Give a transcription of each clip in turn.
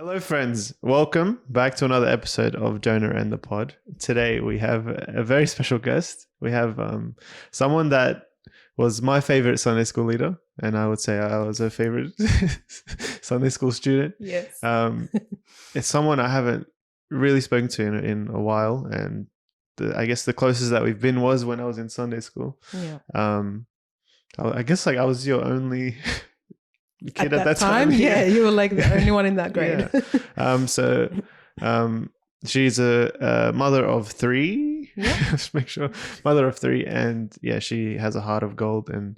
Hello, friends. Welcome back to another episode of Jonah and the Pod. Today we have a very special guest. We have someone that was my favorite Sunday school leader, and I would say I was her favorite Sunday school student. Yes. It's someone I haven't really spoken to in a while, and I guess the closest that we've been was when I was in Sunday school. Yeah. I guess I was your only kid at that time. Yeah, you were like the only one in that grade. Yeah. She's a mother of three. Yeah. Let's make sure. Mother of three, and yeah, she has a heart of gold. And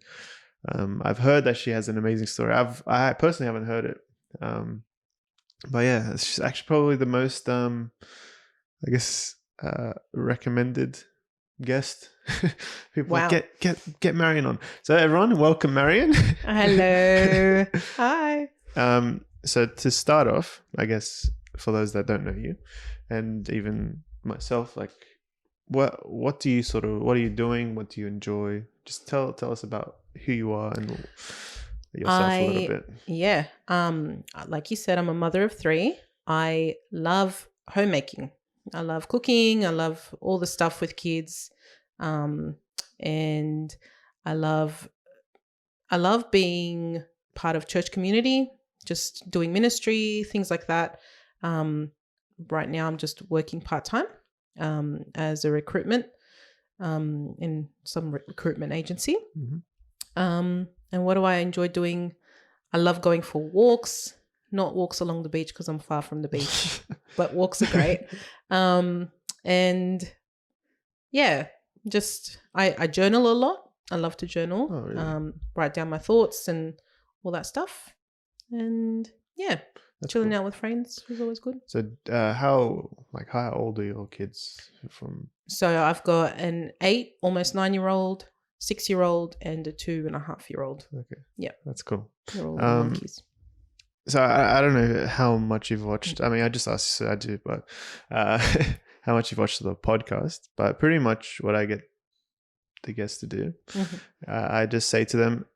I've heard that she has an amazing story. I personally haven't heard it. But yeah, she's actually probably the most recommended guest. People get Marion on. So everyone, welcome Marion. Hello. Hi. So to start off, I guess for those that don't know you, and even myself, like what are you doing? What do you enjoy? Just tell us about who you are and yourself a little bit. Yeah. Like you said, I'm a mother of three. I love homemaking. I love cooking. I love all the stuff with kids. And I love being part of church community, just doing ministry, things like that. Right now I'm just working part-time, as a recruitment, in some recruitment agency. Mm-hmm. And what do I enjoy doing? I love going for walks, not walks along the beach because I'm far from the beach, but walks are great. And yeah, just I journal a lot. I love to journal. Oh, really? Write down my thoughts and all that stuff. And yeah, That's chilling cool. out with friends is always good. So how old are your kids from? So I've got an 8, almost 9-year-old, 6-year-old, and a 2.5-year-old. Okay. Yeah. That's cool. They're all monkeys. So I don't know how much you've watched. I mean, I just asked you, so I do, but how much you've watched the podcast. But pretty much what I get the guests to do, I just say to them,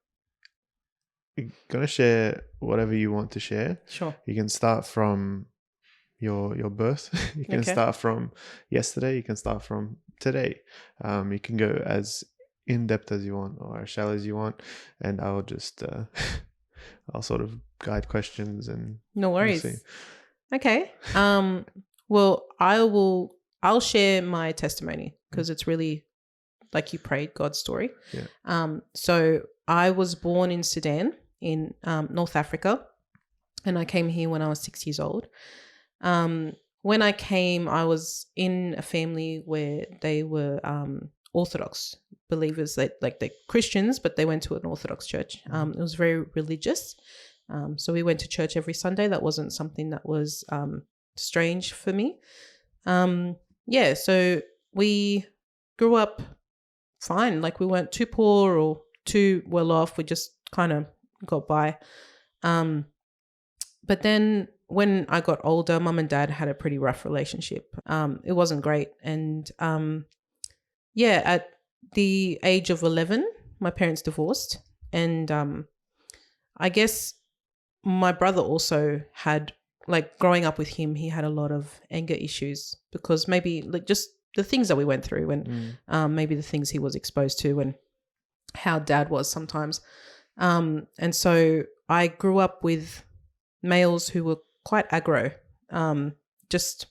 you're going to share whatever you want to share. Sure. You can start from your birth. You can start from yesterday. You can start from today. You can go as in-depth as you want or as shallow as you want. And I'll just... I'll sort of guide questions and no worries. We'll see. Okay. Well, I'll share my testimony because it's really like you prayed God's story. Yeah. So I was born in Sudan in North Africa, and I came here when I was 6 years old. When I came, I was in a family where they were Orthodox believers, they're Christians, but they went to an Orthodox church. It was very religious. So we went to church every Sunday. That wasn't something that was strange for me. So we grew up fine. Like we weren't too poor or too well off. We just kind of got by. But then when I got older, mum and dad had a pretty rough relationship. It wasn't great. And at the age of 11, my parents divorced. And I guess my brother also had, like growing up with him, he had a lot of anger issues because maybe like just the things that we went through and maybe the things he was exposed to and how dad was sometimes. And so I grew up with males who were quite aggro. Just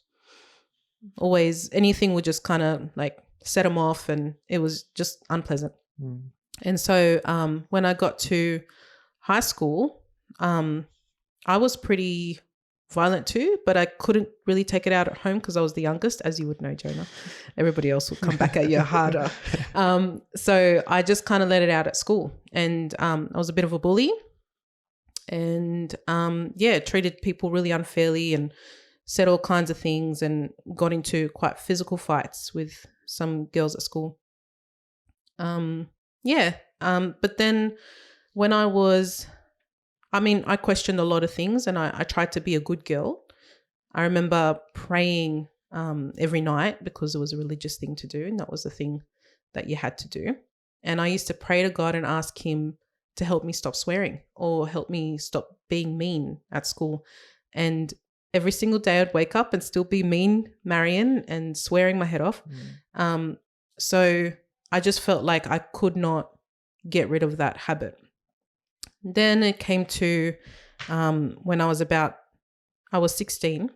always, anything would just kind of like set them off, and it was just unpleasant. And so when I got to high school, I was pretty violent too, but I couldn't really take it out at home because I was the youngest, as you would know, Jonah. Everybody else would come back at you harder. So I just kind of let it out at school, and I was a bit of a bully, and treated people really unfairly and said all kinds of things and got into quite physical fights with some girls at school. But then when I questioned a lot of things, and I tried to be a good girl. I remember praying every night because it was a religious thing to do, and that was the thing that you had to do. And I used to pray to God and ask him to help me stop swearing or help me stop being mean at school. And every single day I'd wake up and still be mean Marion and swearing my head off. So I just felt like I could not get rid of that habit. Then it came to when I was 16.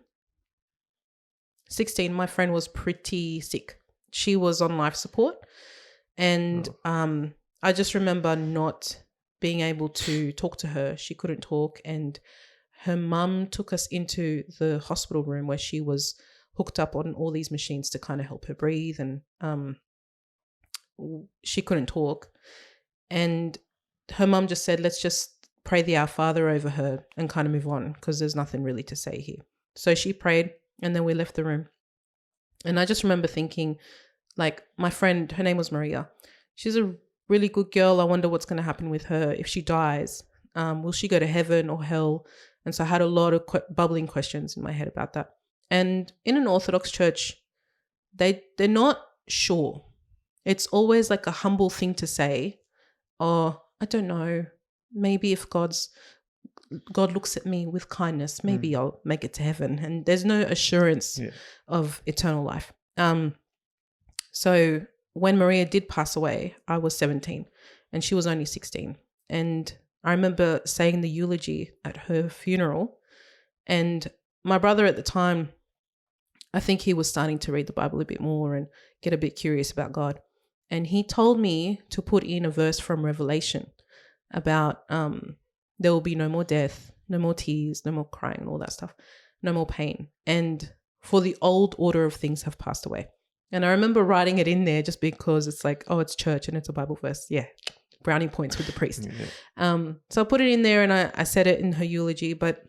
My friend was pretty sick. She was on life support. And I just remember not being able to talk to her. She couldn't talk. And her mum took us into the hospital room where she was hooked up on all these machines to kind of help her breathe. And she couldn't talk. And her mum just said, let's just pray the Our Father over her and kind of move on because there's nothing really to say here. So she prayed and then we left the room. And I just remember thinking, like, my friend, her name was Maria. She's a really good girl. I wonder what's going to happen with her if she dies. Will she go to heaven or hell? And so I had a lot of bubbling questions in my head about that. And in an Orthodox church, they're not sure. It's always like a humble thing to say, oh, I don't know, maybe if God looks at me with kindness, maybe I'll make it to heaven. And there's no assurance of eternal life. So when Maria did pass away, I was 17 and she was only 16. And I remember saying the eulogy at her funeral. And my brother at the time, I think he was starting to read the Bible a bit more and get a bit curious about God. And he told me to put in a verse from Revelation about there will be no more death, no more tears, no more crying and all that stuff, no more pain. And for the old order of things have passed away. And I remember writing it in there just because it's like, oh, it's church and it's a Bible verse. Yeah, brownie points with the priest. So I put it in there and I said it in her eulogy, but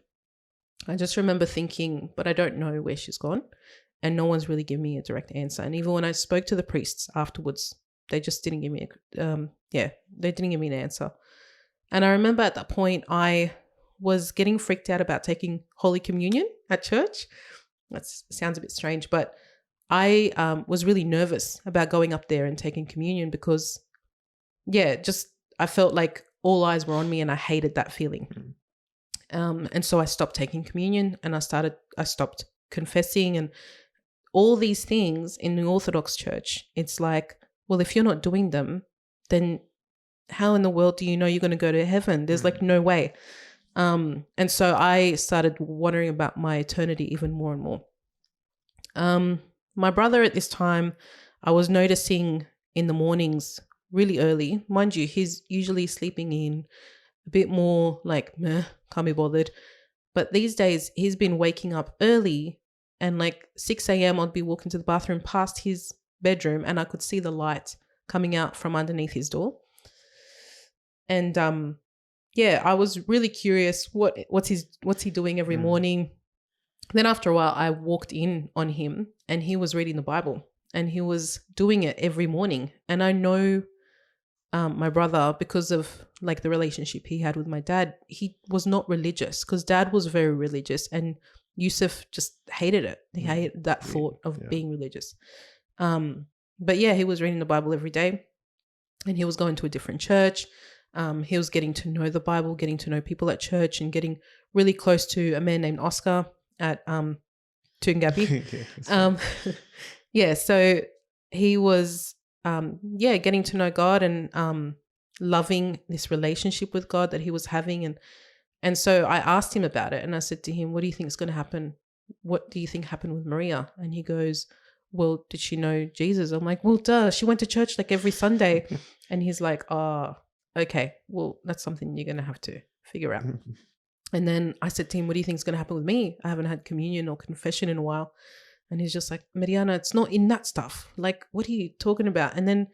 I just remember thinking, but I don't know where she's gone. And no one's really given me a direct answer. And even when I spoke to the priests afterwards, they just didn't give me they didn't give me an answer. And I remember at that point, I was getting freaked out about taking Holy Communion at church. That sounds a bit strange, but I was really nervous about going up there and taking communion because, I felt like all eyes were on me and I hated that feeling. And so I stopped taking communion and I stopped confessing and all these things in the Orthodox Church. It's like, well, if you're not doing them, then how in the world do you know you're going to go to heaven? There's like no way. And so I started wondering about my eternity even more and more. My brother at this time, I was noticing in the mornings really early. Mind you, he's usually sleeping in a bit more like, meh, can't be bothered. But these days he's been waking up early and like 6 a.m. I'd be walking to the bathroom past his bedroom and I could see the light coming out from underneath his door. And I was really curious what's he doing every morning. Then after a while I walked in on him and he was reading the Bible and he was doing it every morning. And I know my brother, because of like the relationship he had with my dad, he was not religious because dad was very religious and Yusuf just hated it. He hated that thought of being religious. But yeah, he was reading the Bible every day and he was going to a different church. He was getting to know the Bible, getting to know people at church and getting really close to a man named Oscar at Toongabbie. So he was getting to know God and loving this relationship with God that he was having. And so I asked him about it and I said to him, what do you think is going to happen? What do you think happened with Maria? And he goes, well, did she know Jesus? I'm like, well, duh, she went to church like every Sunday. And he's like, oh, okay, well, that's something you're going to have to figure out. And then I said to him, what do you think is going to happen with me? I haven't had communion or confession in a while. And he's just like, Mariana, it's not in that stuff. Like, what are you talking about? And then,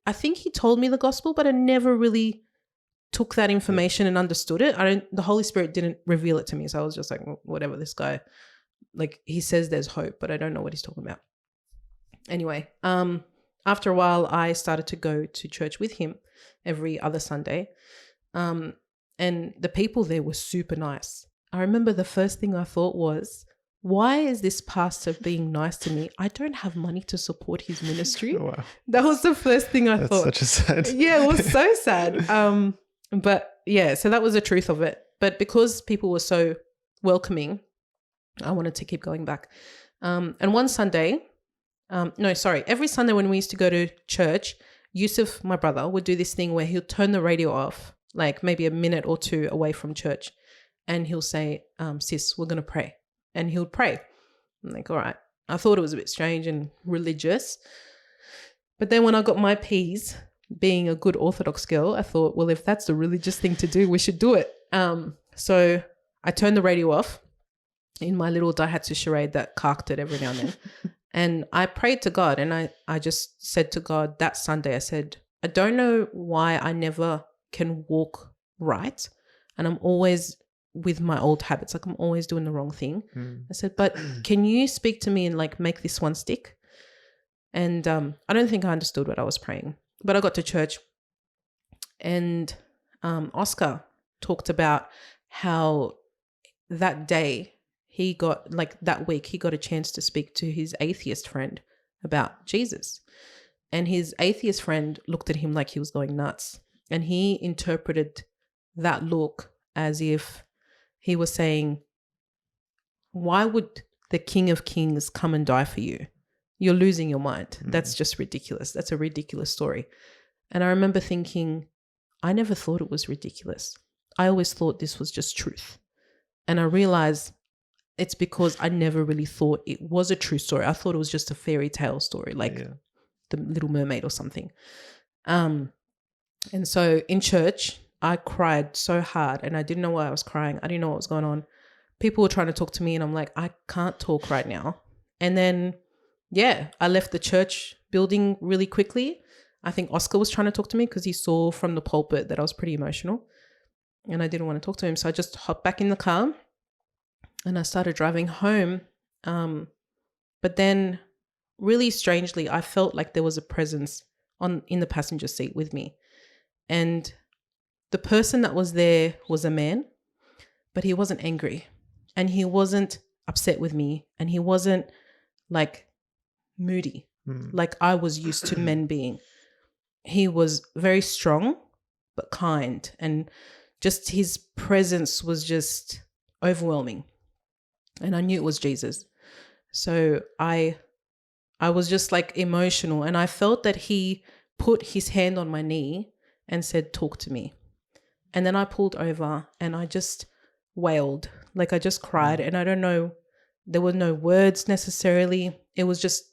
I think he told me the gospel, but I never really took that information and understood it. The Holy Spirit didn't reveal it to me. So I was just like, well, whatever, this guy, like he says there's hope, but I don't know what he's talking about. Anyway, after a while, I started to go to church with him every other Sunday. And the people there were super nice. I remember the first thing I thought was, why is this pastor being nice to me? I don't have money to support his ministry. Oh, wow. That was the first thing I thought. That's such a sad. Yeah, it was so sad. But yeah, so that was the truth of it. But because people were so welcoming, I wanted to keep going back. And one Sunday, every Sunday when we used to go to church, Yusuf, my brother, would do this thing where he'll turn the radio off, like maybe a minute or two away from church. And he'll say, sis, we're going to pray. And he'll pray. I'm like, all right. I thought it was a bit strange and religious. But then when I got my P's, being a good Orthodox girl, I thought, well, if that's the religious thing to do, we should do it. So I turned the radio off in my little Daihatsu charade that carked it every now and then. And I prayed to God, and I just said to God that Sunday, I said, I don't know why I never can walk right. And I'm always with my old habits. Like I'm always doing the wrong thing. I said, but can you speak to me and like make this one stick? And I don't think I understood what I was praying, but I got to church, and Oscar talked about how that day that week he got a chance to speak to his atheist friend about Jesus. And his atheist friend looked at him like he was going nuts. And he interpreted that look as if he was saying, why would the King of Kings come and die for you? You're losing your mind. That's just ridiculous. That's a ridiculous story. And I remember thinking, I never thought it was ridiculous. I always thought this was just truth. And I realized it's because I never really thought it was a true story. I thought it was just a fairy tale story, like The Little Mermaid or something. And so in church, I cried so hard, and I didn't know why I was crying. I didn't know what was going on. People were trying to talk to me, and I'm like, I can't talk right now. And then, I left the church building really quickly. I think Oscar was trying to talk to me because he saw from the pulpit that I was pretty emotional, and I didn't want to talk to him. So I just hopped back in the car and I started driving home. But then really strangely, I felt like there was a presence in the passenger seat with me. And the person that was there was a man, but he wasn't angry, and he wasn't upset with me, and he wasn't like moody like I was used to men being. He was very strong but kind, and just his presence was just overwhelming. And I knew it was Jesus. So I was just like emotional, and I felt that he put his hand on my knee and said, talk to me. And then I pulled over and I just wailed. Like I just cried, and I don't know, there were no words necessarily. It was just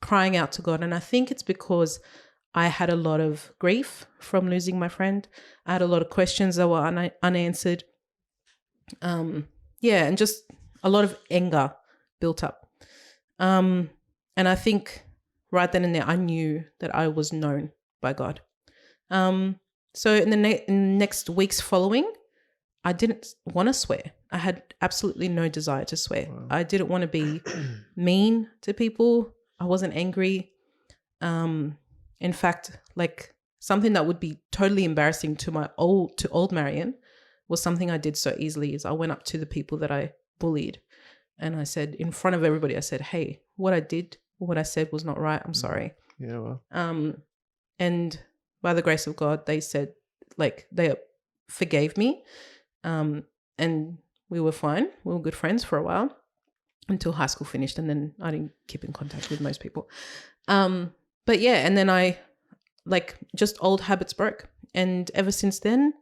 crying out to God. And I think it's because I had a lot of grief from losing my friend. I had a lot of questions that were unanswered. And just a lot of anger built up. And I think right then and there, I knew that I was known by God. So in the next weeks following, I didn't want to swear. I had absolutely no desire to swear. Wow. I didn't want to be mean to people. I wasn't angry. In fact, like something that would be totally embarrassing to old Marion was something I did so easily. Is I went up to the people that I bullied, and I said in front of everybody, I said, "Hey, what I did, what I said was not right. I'm sorry." Yeah. Well. And by the grace of God, they said, like, they forgave me, and we were fine. We were good friends for a while until high school finished, and then I didn't keep in contact with most people. But yeah, and then I, like, just old habits broke, and ever since then,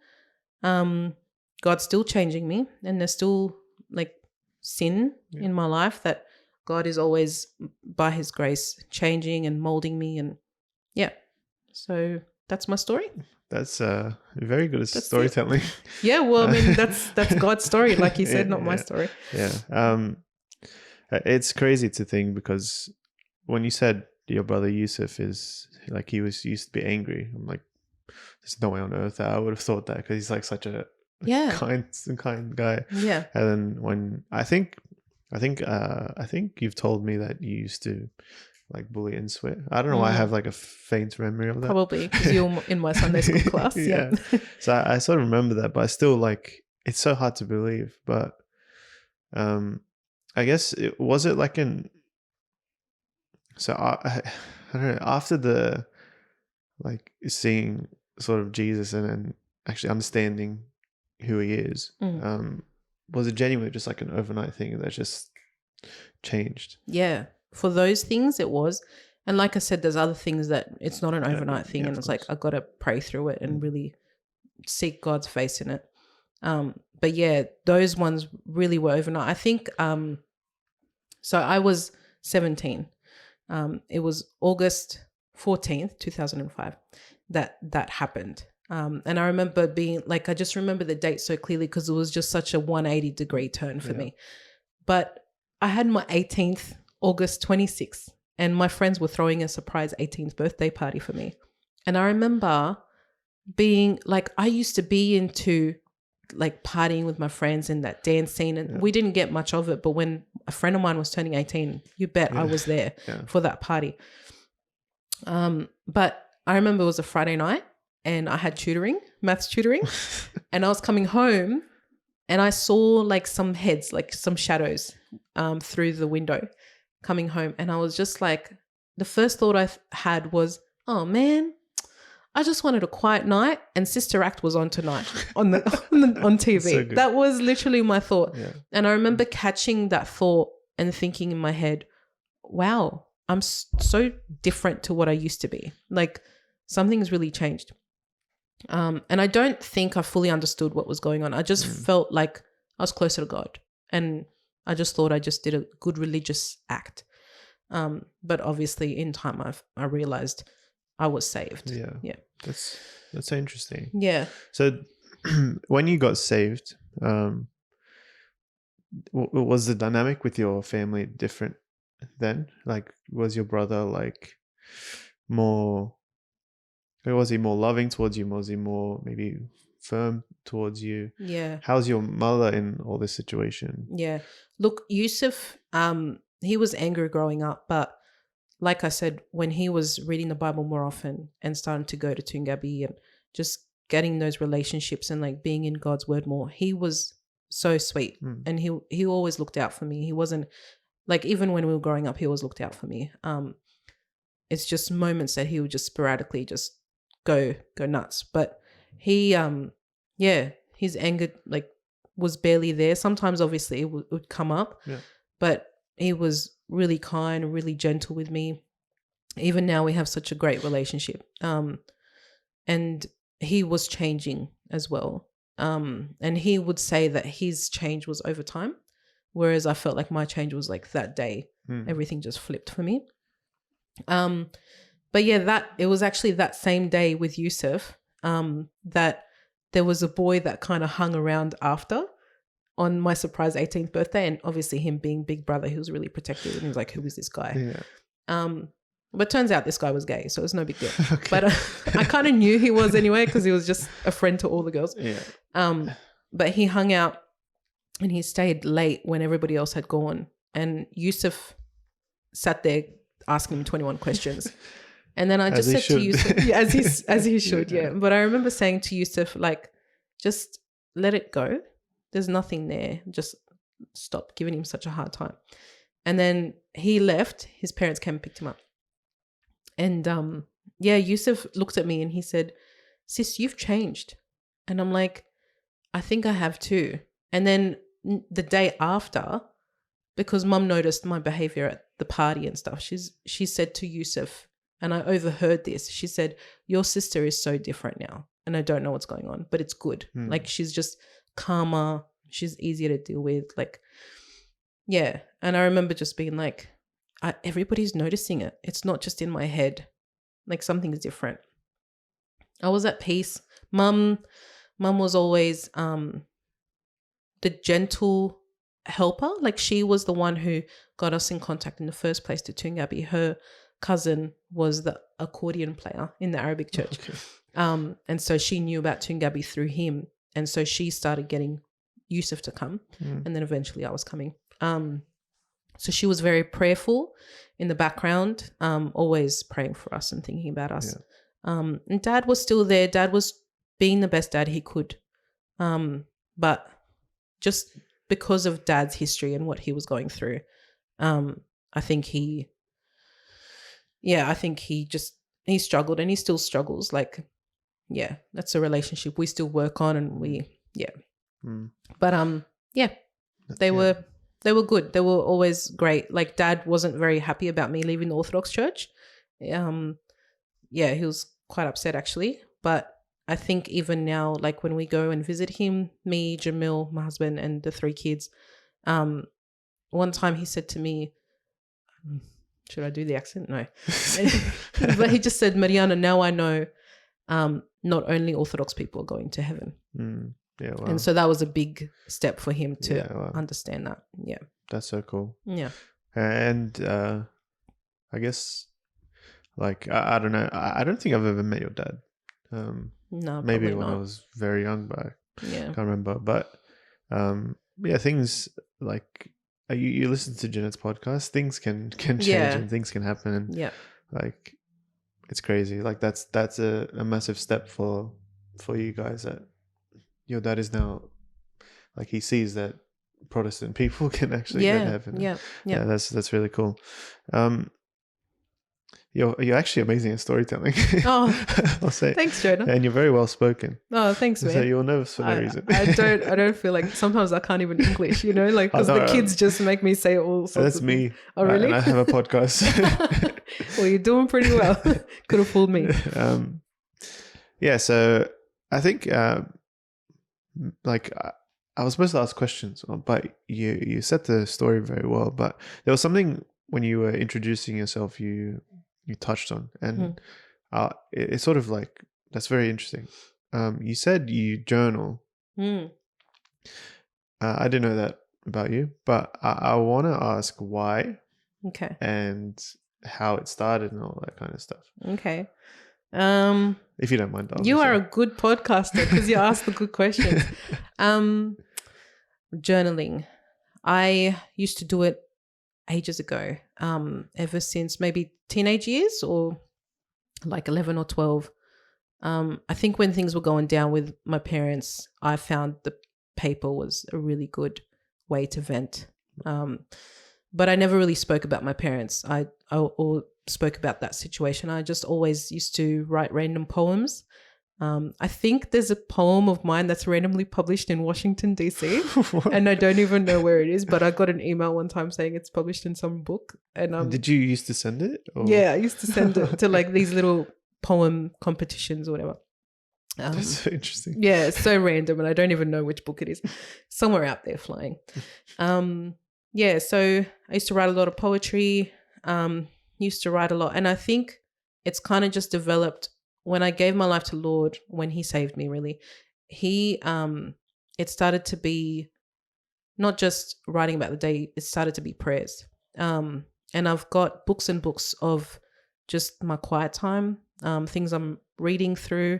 God's still changing me, and there's still like sin in my life that God is always by His grace changing and molding me, and so that's my story. That's very good at storytelling. Yeah, well, I mean, that's God's story, like you said, not my story. Yeah. It's crazy to think, because when you said your brother Yusuf is like, he used to be angry, I'm like, there's no way on earth that I would have thought that, because he's like such a kind guy. Yeah. And then when I think you've told me that you used to like bully and swear. I don't know why I have like a faint memory of that. Probably because you're in my Sunday school class. Yeah. So I sort of remember that, but I still, like, it's so hard to believe. But I guess was it like so I don't know, after the, like, seeing sort of Jesus and then actually understanding who He is, was it genuinely just like an overnight thing that just changed. Yeah. For those things, it was. And like I said, there's other things that it's not an overnight thing. And it's like, I got to pray through it and really seek God's face in it. But yeah, those ones really were overnight. I think, so I was 17. It was August 14th, 2005 that happened. And I remember being like, I just remember the date so clearly because it was just such a 180-degree turn for me. But I had my 18th, August 26th, and my friends were throwing a surprise 18th birthday party for me. And I remember being like, I used to be into like partying with my friends and that dance scene, and we didn't get much of it. But when a friend of mine was turning 18, you bet I was there for that party. But I remember it was a Friday night and I had tutoring, maths tutoring, and I was coming home and I saw like some heads, like some shadows through the window coming home. And I was just like, the first thought I had was, oh man, I just wanted a quiet night and Sister Act was on tonight on TV. So that was literally my thought. Yeah. And I remember catching that thought and thinking in my head, wow, I'm so different to what I used to be. Like something's really changed. And I don't think I fully understood what was going on. I just felt like I was closer to God. And I just thought I just did a good religious act. But obviously in time I realized I was saved. Yeah. Yeah. That's so interesting. Yeah. So when you got saved, was the dynamic with your family different then? Like, was your brother like more, was he more loving towards you? Was he more maybe firm towards you? Yeah. How's your mother in all this situation? Yeah. Look, Yusuf, he was angry growing up, but like I said, when he was reading the Bible more often and starting to go to Tungabi and just getting those relationships and like being in God's word more, he was so sweet. And he always looked out for me. He wasn't like, even when we were growing up, he always looked out for me. It's just moments that he would just sporadically just go nuts. But he, his anger like was barely there. Sometimes obviously it would come up, but he was really kind, really gentle with me. Even now we have such a great relationship. And he was changing as well. And he would say that his change was over time, whereas I felt like my change was like that day. Everything just flipped for me. But yeah, it was actually that same day with Yusuf that there was a boy that kind of hung around after on my surprise 18th birthday, and obviously him being big brother, he was really protective and he was like, who is this guy? But turns out this guy was gay, so it was no big deal. But I kind of knew he was anyway because he was just a friend to all the girls. But he hung out and he stayed late when everybody else had gone, and Yusuf sat there asking him 21 questions. And then I just said to Yusuf, as he should, But I remember saying to Yusuf, like, just let it go. There's nothing there. Just stop giving him such a hard time. And then he left. His parents came and picked him up. And Yusuf looked at me and he said, sis, you've changed. And I'm like, I think I have too. And then the day after, because mum noticed my behavior at the party and stuff, she said to Yusuf, and I overheard this, she said, your sister is so different now. And I don't know what's going on, but it's good. Like, she's just calmer. She's easier to deal with. Like, yeah. And I remember just being like, everybody's noticing it. It's not just in my head. Like, something's different. I was at peace. Mum was always the gentle helper. Like, she was the one who got us in contact in the first place to Tungabi. Her cousin was the accordion player in the Arabic church. Okay. And so she knew about Tungabi through him. And so she started getting Yusuf to come. And then eventually I was coming. So she was very prayerful in the background, always praying for us and thinking about us. And Dad was still there. Dad was being the best dad he could. But just because of Dad's history and what he was going through, I think he struggled and he still struggles. Like, yeah, that's a relationship we still work on, and but they were They were good. They were always great. Like Dad wasn't very happy about me leaving the Orthodox Church. Yeah, he was quite upset actually. But I think even now, like when we go and visit him, me, Jamil, my husband, and the 3 kids, one time he said to me, should I do the accent? No. But he just said, Mariana, now I know not only Orthodox people are going to heaven. Yeah, wow. And so that was a big step for him to understand that. Yeah. That's so cool. Yeah. And I guess, like, I don't know. I don't think I've ever met your dad. No, maybe when not. I was very young, but I Yeah. can't remember. But yeah, things like you listen to Janet's podcast, things can change and things can happen. And yeah, like it's crazy. Like that's a massive step for you guys, that your dad is now, like, he sees that Protestant people can actually go to heaven. Yeah. That's really cool. You're actually amazing at storytelling. Oh, I'll say. Thanks, Jonah. And you're very well spoken. Oh, thanks, man. So you're nervous for no reason. I don't feel like, sometimes I can't even English, you know, like because the kids just make me say all sorts. That's of me. Things. Oh, really? And I have a podcast. Well, you're doing pretty well. Could have fooled me. Yeah. So I think like I was supposed to ask questions, but you set the story very well. But there was something when you were introducing yourself, you touched on, and it's sort of like, that's very interesting. You said you journal. I didn't know that about you, but I want to ask why. Okay. And how it started and all that kind of stuff. Okay. If you don't mind, obviously. You are a good podcaster because you ask the good questions. Journaling. I used to do it ages ago, ever since maybe teenage years, or like 11 or 12. I think when things were going down with my parents, I found the paper was a really good way to vent. But I never really spoke about my parents. Or spoke about that situation. I just always used to write random poems. I think there's a poem of mine that's randomly published in Washington, D.C. and I don't even know where it is, but I got an email one time saying it's published in some book. And did you used to send it? Or? Yeah, I used to send it to like these little poem competitions or whatever. That's so interesting. Yeah, it's so random and I don't even know which book it is. Somewhere out there flying. Yeah, so I used to write a lot of poetry, used to write a lot. And I think it's kind of just developed when I gave my life to Lord, when he saved me, really. It started to be not just writing about the day, it started to be prayers. And I've got books and books of just my quiet time, things I'm reading through.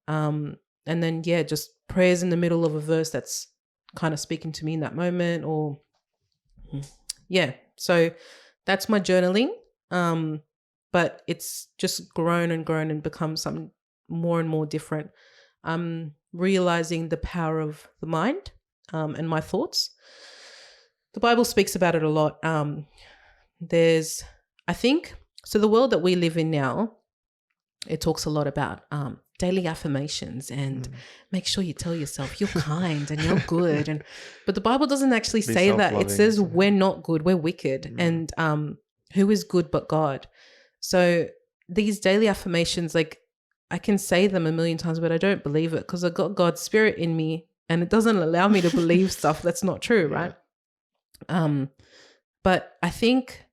And then, just prayers in the middle of a verse that's kind of speaking to me in that moment, or so that's my journaling. But it's just grown and become something more and more different. I'm realizing the power of the mind, and my thoughts. The Bible speaks about it a lot. So the world that we live in now, it talks a lot about daily affirmations and make sure you tell yourself you're kind and you're good. But the Bible doesn't actually say that. It says we're not good, we're wicked. And who is good but God? So these daily affirmations, like, I can say them a million times, but I don't believe it because I got God's spirit in me and it doesn't allow me to believe stuff that's not true, right? But I think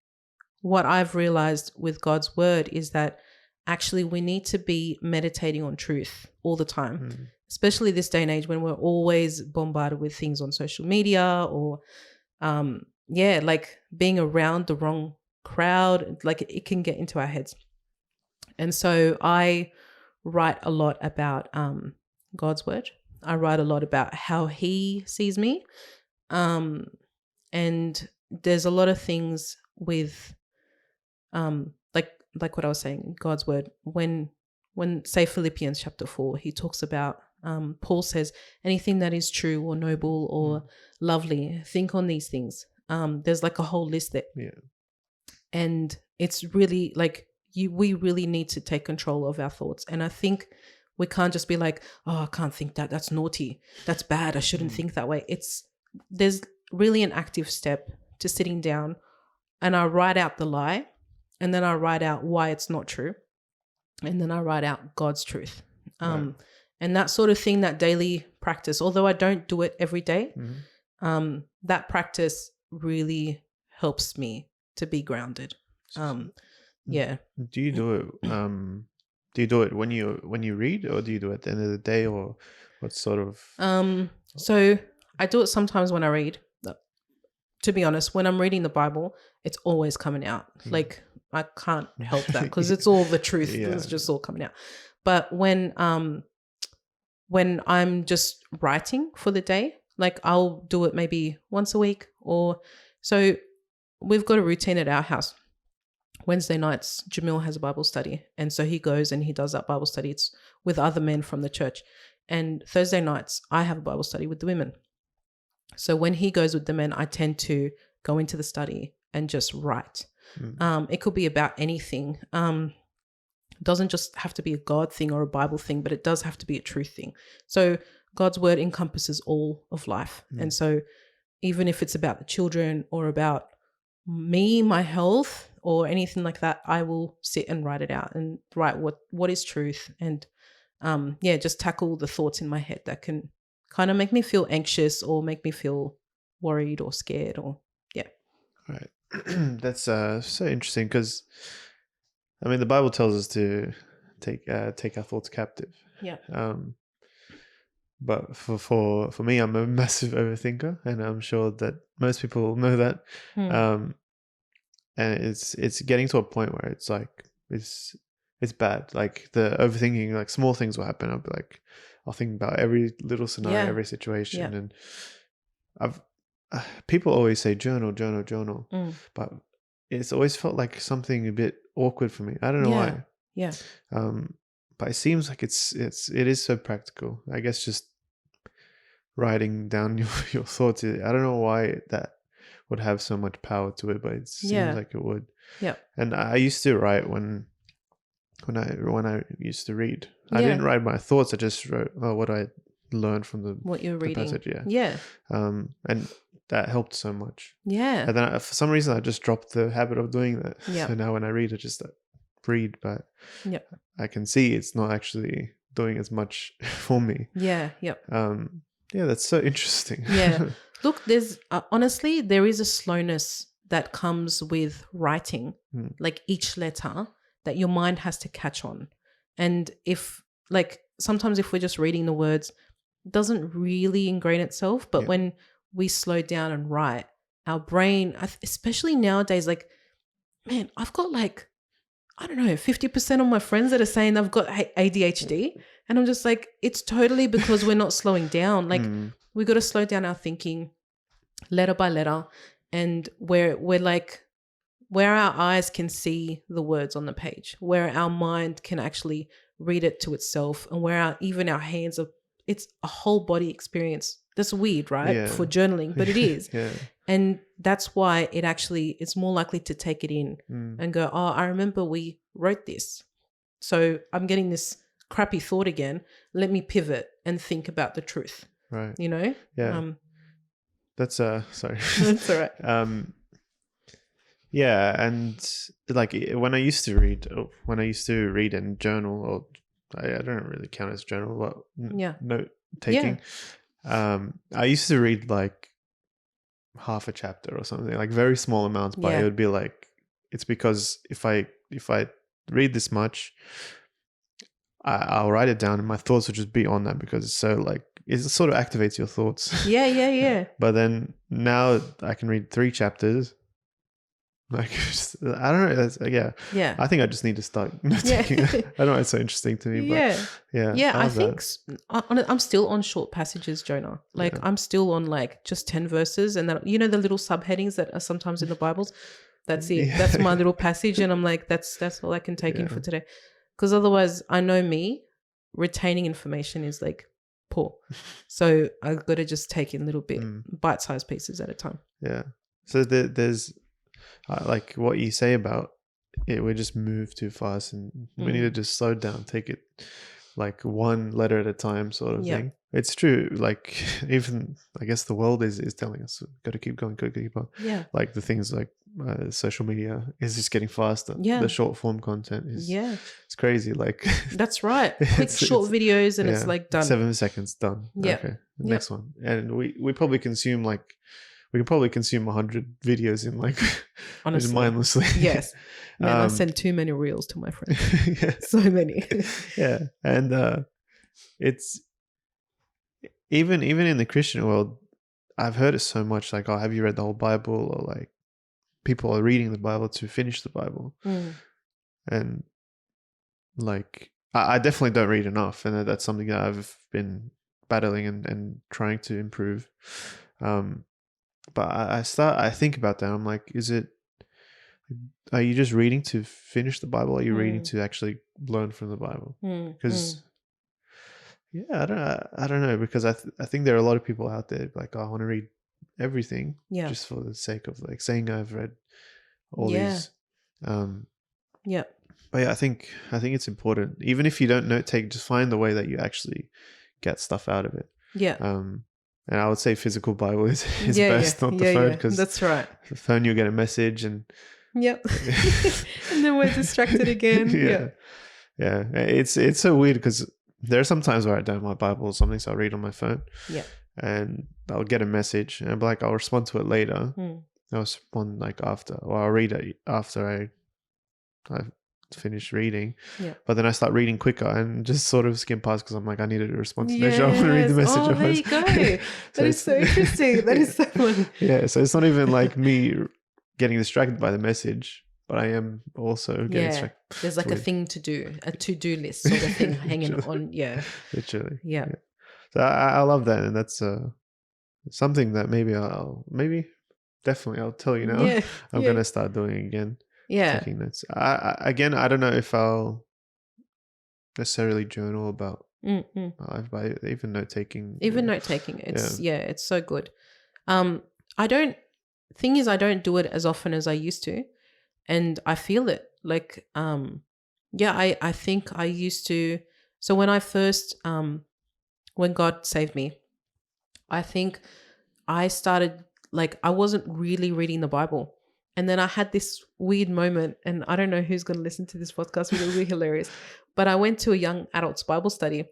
what I've realized with God's word is that actually we need to be meditating on truth all the time, especially this day and age when we're always bombarded with things on social media or, like being around the wrong crowd, like it can get into our heads. And so I write a lot about God's word. I write a lot about how he sees me. And there's a lot of things with like what I was saying, God's word. When say Philippians chapter 4, he talks about, Paul says, anything that is true or noble or lovely, think on these things. There's like a whole list there. Yeah. And it's really like we really need to take control of our thoughts. And I think we can't just be like, oh, I can't think that. That's naughty. That's bad. I shouldn't think that way. There's really an active step to sitting down, and I write out the lie, and then I write out why it's not true, and then I write out God's truth. Right. And that sort of thing, that daily practice, although I don't do it every day, that practice really helps me to be grounded. Yeah. Do you do it? Do you do it when you read, or do you do it at the end of the day, or what sort of? So I do it sometimes when I read. To be honest, when I'm reading the Bible, it's always coming out. Like, I can't help that because it's all the truth. Yeah. It's just all coming out. But when I'm just writing for the day, like, I'll do it maybe once a week, or so. We've got a routine at our house. Wednesday nights, Jamil has a Bible study, and so he goes and he does that Bible study. It's with other men from the church. And Thursday nights, I have a Bible study with the women. So when he goes with the men, I tend to go into the study and just write. It could be about anything. It doesn't just have to be a God thing or a Bible thing, but it does have to be a truth thing. So God's word encompasses all of life. And so even if it's about the children or about me, my health, or anything like that, I will sit and write it out and write what is truth, and just tackle the thoughts in my head that can kind of make me feel anxious or make me feel worried or scared, or Right. That's so interesting, because I mean, the Bible tells us to take our thoughts captive. But for me, I'm a massive overthinker, and I'm sure that most people know that. And it's getting to a point where it's like it's bad. Like, the overthinking, like, small things will happen. I'll be like, I'll think about every little scenario, every situation, and people always say journal, but it's always felt like something a bit awkward for me. I don't know why. But it seems like it is so practical. I guess just writing down your thoughts. I don't know why that would have so much power to it, but it seems like it would. And I used to write when I used to read. I didn't write my thoughts. I just wrote what I learned from what you're reading. Passage, and that helped so much. And then for some reason I just dropped the habit of doing that. So now when I read, I just read, but I can see it's not actually doing as much for me. That's so interesting. Look, there's honestly, there is a slowness that comes with writing, like each letter that your mind has to catch on. And sometimes if we're just reading the words, it doesn't really ingrain itself. But when we slow down and write, our brain, especially nowadays, like, man, I've got like, I don't know, 50% of my friends that are saying they've got ADHD. And I'm just like, it's totally because we're not slowing down. Like, we got to slow down our thinking letter by letter. And we're like, where our eyes can see the words on the page, where our mind can actually read it to itself, and where even our hands are, it's a whole body experience. That's weird, right? For journaling, but it is. And that's why it's more likely to take it in and go, oh, I remember we wrote this. So I'm getting this crappy thought again. Let me pivot and think about the truth. Right. You know? That's sorry. That's all right. And like, when I used to read and journal, or I don't really count as journal, but note taking. I used to read like half a chapter or something, like very small amounts, but it would be like, it's because if I read this much, I'll write it down and my thoughts will just be on that, because it's so like, it sort of activates your thoughts. But then now I can read 3 chapters. Like, I don't know. I think I just need to start taking it. I don't know. It's so interesting to me. But I think I'm still on short passages, Jonah. Like, I'm still on like just 10 verses, and that, you know, the little subheadings that are sometimes in the Bibles. That's it. That's my little passage, and I'm like, that's all I can take in for today. Because otherwise, I know me, retaining information is like poor. So I've got to just take in little bit, bite-sized pieces at a time. So there's like what you say about it, we just move too fast, and we need to just slow down, take it like one letter at a time sort of Yeah. thing. It's true. Like even I guess the world is telling us got to keep going, got to keep on. Yeah. Like the things like social media is just getting faster. Yeah. The short form content is it's crazy. Like that's right. Quick short videos and it's like done. 7 seconds done. Yeah. Okay. Next one. And we probably consume we can probably consume 100 videos in like honestly mindlessly. Yes. Man, I send too many reels to my friends. Yeah. So many. Yeah. And it's even in the Christian world, I've heard it so much like, oh, have you read the whole Bible? Or like people are reading the Bible to finish the Bible. And like I definitely don't read enough, and that's something that I've been battling and trying to improve. But I think about that. I'm like, are you just reading to finish the Bible? Or are you reading to actually learn from the Bible? Because yeah, I don't know, because I think there are a lot of people out there like, oh, I want to read everything just for the sake of like saying I've read all these. Yeah. But yeah, I think it's important. Even if you don't note take, just find the way that you actually get stuff out of it. Yeah. And I would say physical Bible is best, not the phone, because that's right. The phone you'll get a message and yep, and then we're distracted again. Yeah. It's so weird because there are some times where I don't have my Bible or something, so I read on my phone. Yeah, and I'll get a message and I'll be like, I'll respond to it later. I'll respond like after, or I'll read it after I've finished reading. Yeah. But then I start reading quicker and just sort of skim past because I'm like, I needed to respond to the message. I want to read the message. Oh, there you go. That is so interesting. That is so funny. Yeah. So it's not even like me getting distracted by the message, but I am also getting distracted. There's like a thing to do, a to-do list sort of thing hanging on. Yeah. Literally. Yeah. So I love that. And that's something that maybe definitely I'll tell you now. Yeah. I'm going to start doing again. Yeah. Taking notes. I don't know if I'll necessarily journal about my life, but even note taking. It's it's so good. I don't do it as often as I used to, and I feel it. Like I think I used to. So when I first when God saved me, I think I started like I wasn't really reading the Bible. And then I had this weird moment, and I don't know who's going to listen to this podcast, but it'll be hilarious. But I went to a young adults Bible study.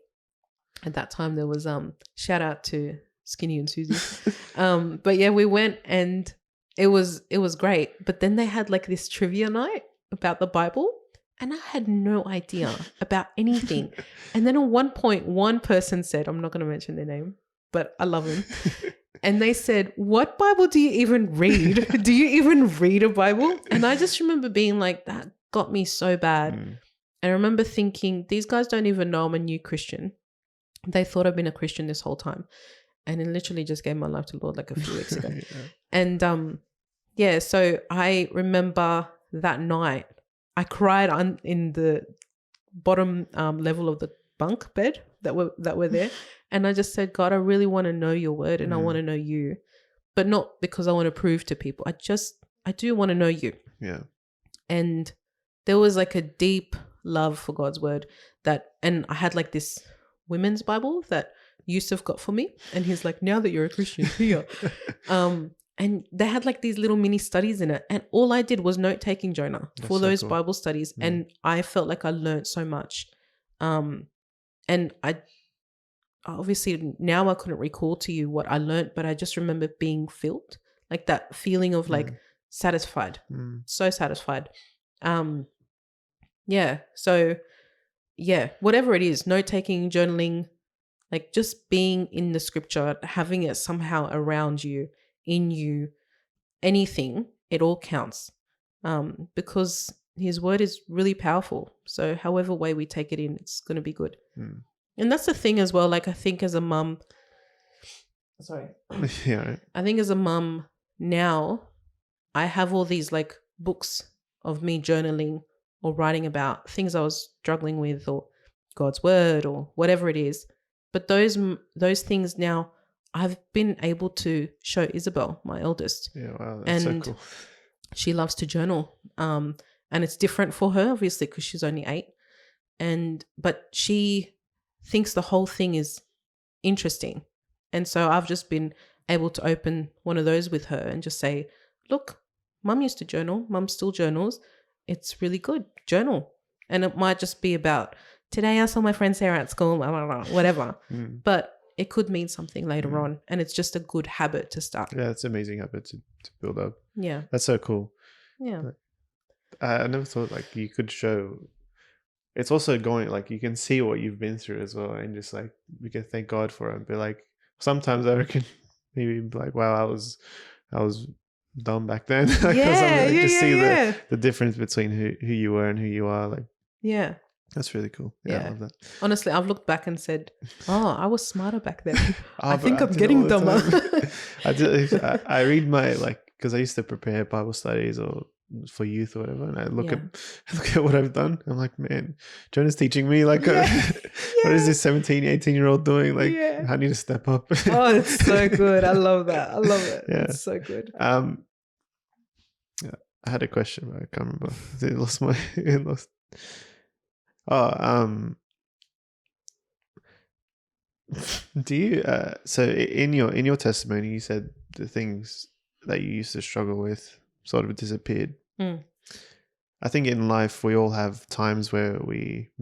At that time, there was shout out to Skinny and Susie. But yeah, we went and it was great. But then they had like this trivia night about the Bible, and I had no idea about anything. And then at one point, one person said, I'm not going to mention their name, but I love him. And they said, what Bible do you even read? Do you even read a Bible? And I just remember being like, that got me so bad. And I remember thinking, these guys don't even know I'm a new Christian. They thought I've been a Christian this whole time. And then literally just gave my life to the Lord like a few weeks ago. And so I remember that night, I cried in the bottom level of the bunk bed that were there. And I just said, God, I really want to know your word and I want to know you, but not because I want to prove to people. I do want to know you. Yeah. And there was like a deep love for God's word and I had like this women's Bible that Yusuf got for me. And he's like, now that you're a Christian, here. And they had like these little mini studies in it. And all I did was note taking, Jonah, for those cool Bible studies. And I felt like I learned so much. And I obviously now I couldn't recall to you what I learned, but I just remember being filled, like that feeling of like satisfied, so satisfied. So whatever it is, note taking, journaling, like just being in the scripture, having it somehow around you, in you, anything, it all counts. Because his word is really powerful. So however way we take it in, it's going to be good. And that's the thing as well. Like I think as a mum, I think as a mum now, I have all these like books of me journaling or writing about things I was struggling with or God's word or whatever it is. But those things now I've been able to show Isabel, my eldest. Yeah, wow, that's so cool. She loves to journal. And it's different for her, obviously, because she's only 8. But she thinks the whole thing is interesting. And so I've just been able to open one of those with her and just say, look, mum used to journal. Mum still journals. It's really good. Journal. And it might just be about, today I saw my friend Sarah at school, blah, blah, blah, whatever. But it could mean something later on. And it's just a good habit to start. Yeah, it's an amazing habit to build up. Yeah. That's so cool. Yeah. I never thought like you could show. It's also going like you can see what you've been through as well, and just like we can thank God for it and be like, sometimes I reckon maybe be like, wow, I was dumb back then. Like, just see the difference between who you were and who you are. Like, yeah, that's really cool. Yeah, I love that. Honestly, I've looked back and said, oh, I was smarter back then. I think I'm did getting all the dumber. time. I read my because I used to prepare Bible studies or for youth or whatever, and I look at what I've done. I'm like, man, Jonah's teaching me like what is this 17 18-year-old doing? Like, I need to step up. Oh, it's so good. I love that. I love it. Yeah, it's so good. I had a question, but I can't remember. It lost. Do you so in your testimony you said the things that you used to struggle with sort of disappeared. I think in life we all have times where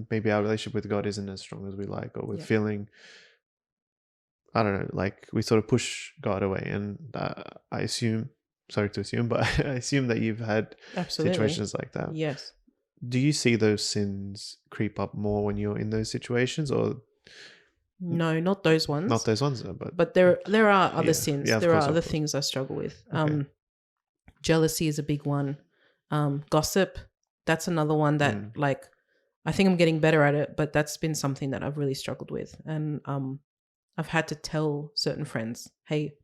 maybe our relationship with God isn't as strong as we like, or we're feeling, I don't know, like we sort of push God away. And I assume, sorry to assume, but I assume that you've had situations like that. Yes. Do you see those sins creep up more when you're in those situations, or? No, not those ones. Not those ones, but there are other sins. Yeah, there are other things I struggle with. Okay. Jealousy is a big one. Gossip, that's another one that like I think I'm getting better at it, but that's been something that I've really struggled with. And I've had to tell certain friends, hey,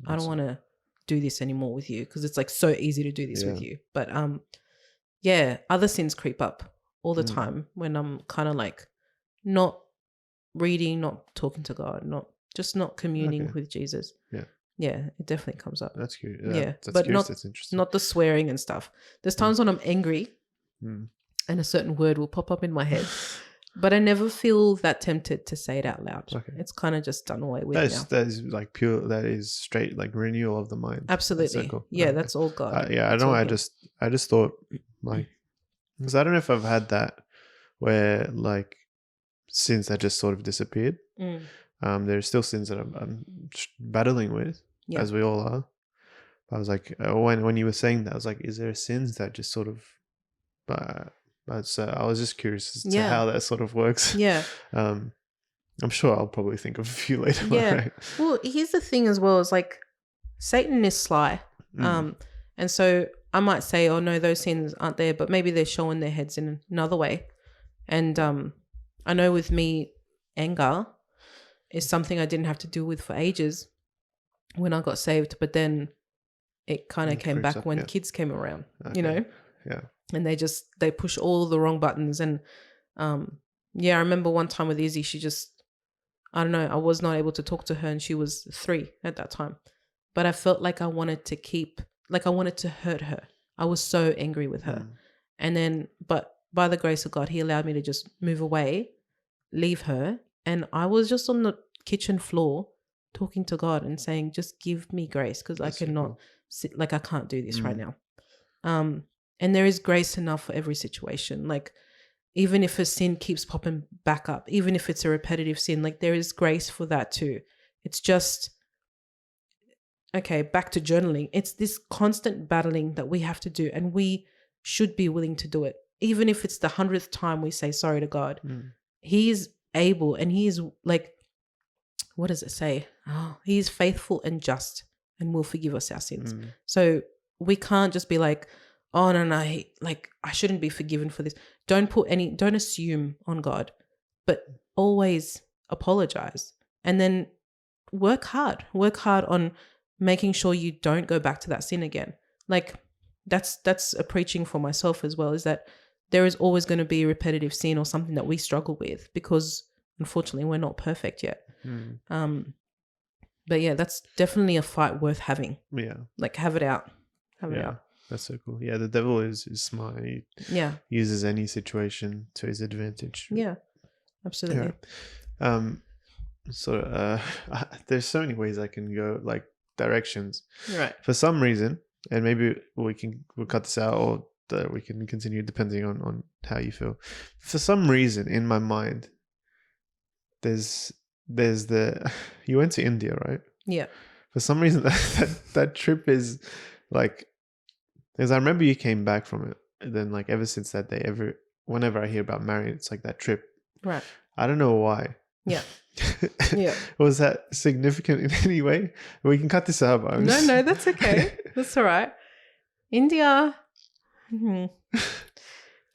I don't want to do this anymore with you, because it's like so easy to do this with you. But other sins creep up all the time when I'm kind of like not reading, not talking to God, not communing with Jesus. Yeah, it definitely comes up. That's cute. That's interesting. Not the swearing and stuff. There's times when I'm angry and a certain word will pop up in my head, but I never feel that tempted to say it out loud. It's kind of just done away with now. That is like pure, that is straight like renewal of the mind. Absolutely. So cool. That's all God. I don't know. I just thought like, because I don't know if I've had that where like sins that just sort of disappeared. There's still sins that I'm battling with, as we all are. But I was like, when you were saying that, I was like, is there sins that just sort of, but so I was just curious as to how that sort of works. I'm sure I'll probably think of a few later. Right? Well, here's the thing as well, is like Satan is sly. And so I might say, oh no, those sins aren't there, but maybe they're showing their heads in another way. And I know with me, anger is something I didn't have to deal with for ages when I got saved, but then it kind of came back when kids came around, you know? Yeah. And they push all the wrong buttons. And I remember one time with Izzy, she just, I don't know, I was not able to talk to her, and she was 3 at that time. But I felt like I wanted to hurt her. I was so angry with her. And then, but by the grace of God, he allowed me to just move away, leave her. And I was just on the kitchen floor talking to God and saying, just give me grace, because I cannot sit, like I can't do this right now. And there is grace enough for every situation. Like even if a sin keeps popping back up, even if it's a repetitive sin, like there is grace for that too. It's just, okay, back to journaling. It's this constant battling that we have to do, and we should be willing to do it. Even if it's the 100th time we say sorry to God, he is able, and he is like, what does it say? Oh, he is faithful and just and will forgive us our sins. So we can't just be like, oh no, I shouldn't be forgiven for this. Don't assume on God, but always apologize, and then work hard on making sure you don't go back to that sin again. Like that's a preaching for myself as well, is that there is always going to be a repetitive sin or something that we struggle with, because unfortunately we're not perfect yet. But yeah, that's definitely a fight worth having. Yeah. Like have it out. Have it out. That's so cool. Yeah, the devil is smart. He uses any situation to his advantage. Yeah, absolutely. So there's so many ways I can go, like directions. Right. For some reason, and maybe we'll cut this out, or we can continue depending on how you feel. For some reason, in my mind, there's the you went to India, right? Yeah. For some reason, that trip is like, because I remember you came back from it, and then like ever since that day, whenever I hear about marriage, it's like that trip. Right. I don't know why. Yeah. Yeah. Was that significant in any way? We can cut this out. But No, that's okay. That's all right. India. No,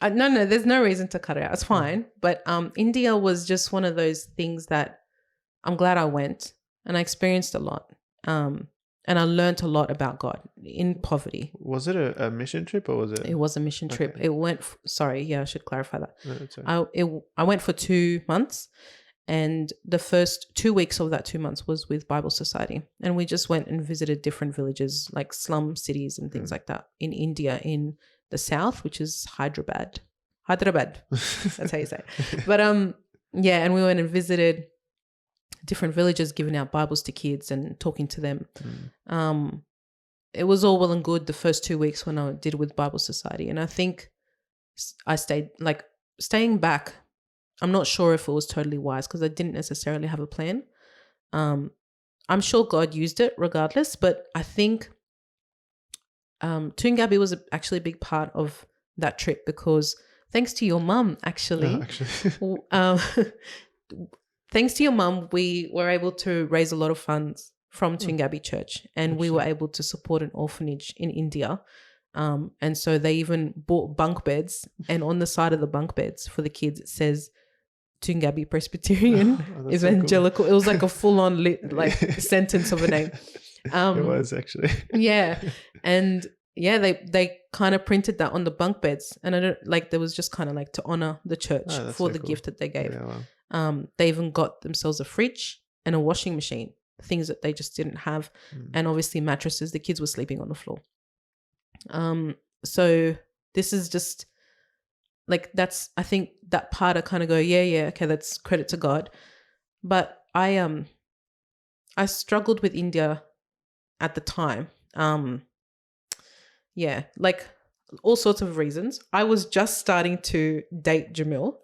there's no reason to cut it out. It's fine. But India was just one of those things that I'm glad I went, and I experienced a lot. And I learned a lot about God in poverty. Was it a mission trip, or was it? It was a mission trip. Okay. It went. I should clarify that. No, it's okay. I went for 2 months, and the first 2 weeks of that 2 months was with Bible Society, and we just went and visited different villages, like slum cities and things like that in India, in the south, which is Hyderabad. That's how you say it. But yeah, and we went and visited different villages, giving out Bibles to kids and talking to them. It was all well and good the first 2 weeks when I did with Bible Society, and I think I staying back. I'm not sure if it was totally wise because I didn't necessarily have a plan. I'm sure God used it regardless, but I think Toongabbie was actually a big part of that trip because thanks to your mum, actually. Thanks to your mum, we were able to raise a lot of funds from Toongabbie Church, and we were able to support an orphanage in India. And so they even bought bunk beds, and on the side of the bunk beds for the kids, it says Toongabbie Presbyterian Evangelical. So cool. It was like a full-on sentence of a name. It was actually. Yeah. And yeah, they kind of printed that on the bunk beds, and there was just kind of like to honor the church for the gift that they gave. Yeah, wow. They even got themselves a fridge and a washing machine, things that they just didn't have, and obviously mattresses. The kids were sleeping on the floor. So this is just like, I think that part I kind of go, yeah, okay, that's credit to God. But I struggled with India at the time. Yeah, like all sorts of reasons. I was just starting to date Jamil,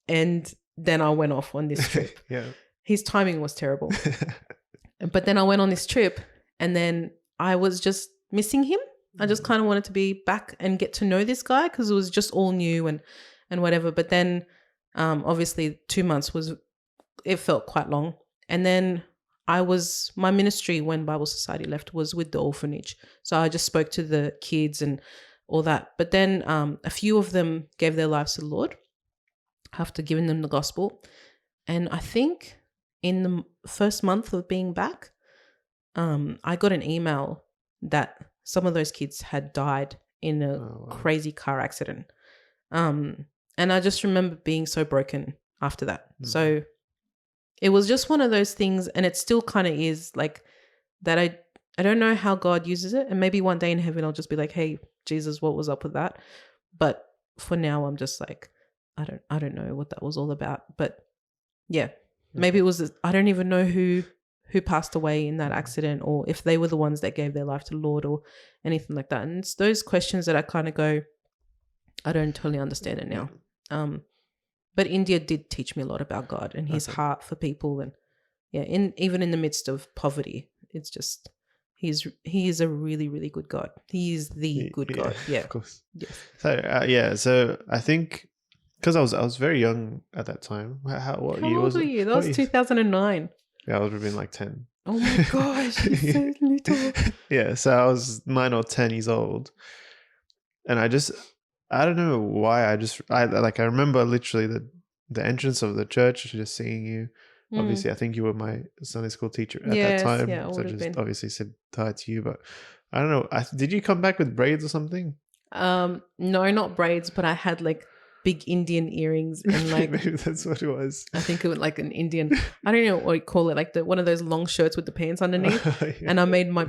and then I went off on this trip. Yeah. His timing was terrible. But then I went on this trip, and then I was just missing him. I just kind of wanted to be back and get to know this guy because it was just all new and whatever. But then obviously 2 months it felt quite long. And then my ministry when Bible Society left was with the orphanage. So I just spoke to the kids and all that. But then a few of them gave their lives to the Lord after giving them the gospel. And I think in the first month of being back, I got an email that some of those kids had died in a crazy car accident. And I just remember being so broken after that. So it was just one of those things, and it still kind of is like that. I don't know how God uses it, and maybe one day in heaven I'll just be like, hey, Jesus, what was up with that? But for now, I'm just like, I don't know what that was all about. But yeah, maybe it was, I don't even know who passed away in that accident, or if they were the ones that gave their life to the Lord or anything like that. And it's those questions that I kind of go, I don't totally understand it now. But India did teach me a lot about God and his heart for people. And yeah, even in the midst of poverty, it's just, he is a really, really good God. He is the good God. Yeah. Of course. Yes. So I think, because I was very young at that time. How old were you? That was 2009. Yeah, I would have been like 10. Oh my gosh, you're so little. Yeah, so I was 9 or 10 years old. And I don't know why, I remember literally the entrance of the church, just seeing you. Obviously, I think you were my Sunday school teacher at that time. Yeah, so I just obviously said hi to you, but I don't know. Did you come back with braids or something? No, not braids, but I had like big Indian earrings and like maybe that's what it was. I think it was like an Indian, I don't know what you call it, like one of those long shirts with the pants underneath. Yeah. And I made my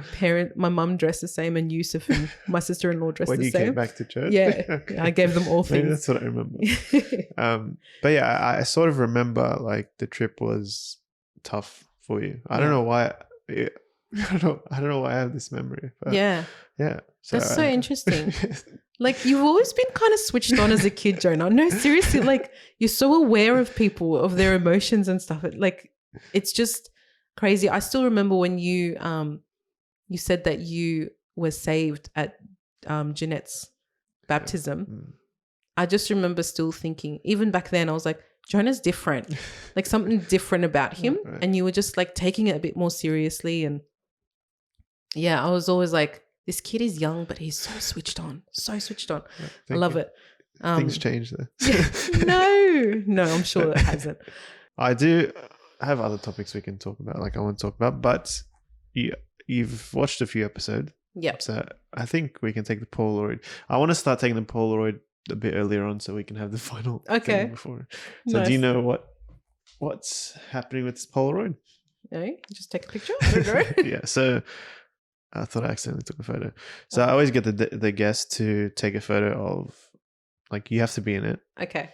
mum dress the same, and Yusuf and my sister-in-law dressed When the you same. came back to church? Yeah. Okay. I gave them all Maybe things. that's what I remember. But yeah, I sort of remember like the trip was tough for you. I don't know why. I don't know why I have this memory. But Yeah. yeah. That's so interesting. Like, you've always been kind of switched on as a kid, Jonah. No, seriously, like, you're so aware of people, of their emotions and stuff. Like, it's just crazy. I still remember when you said that you were saved at Jeanette's baptism. I just remember still thinking, even back then, I was like, Jonah's different. Like, something different about him. Right. And you were just, like, taking it a bit more seriously. And, yeah, I was always like, this kid is young, but he's so switched on. So switched on. I love it. Things change though. No, I'm sure it hasn't. I do have other topics we can talk about, like I want to talk about, but you've watched a few episodes. Yeah. So I think we can take the Polaroid. I want to start taking the Polaroid a bit earlier on so we can have the final thing before. So do you know what's happening with this Polaroid? No, just take a picture. I don't know. Yeah. So I thought I accidentally took a photo. So I always get the guest to take a photo of, like, you have to be in it. Okay.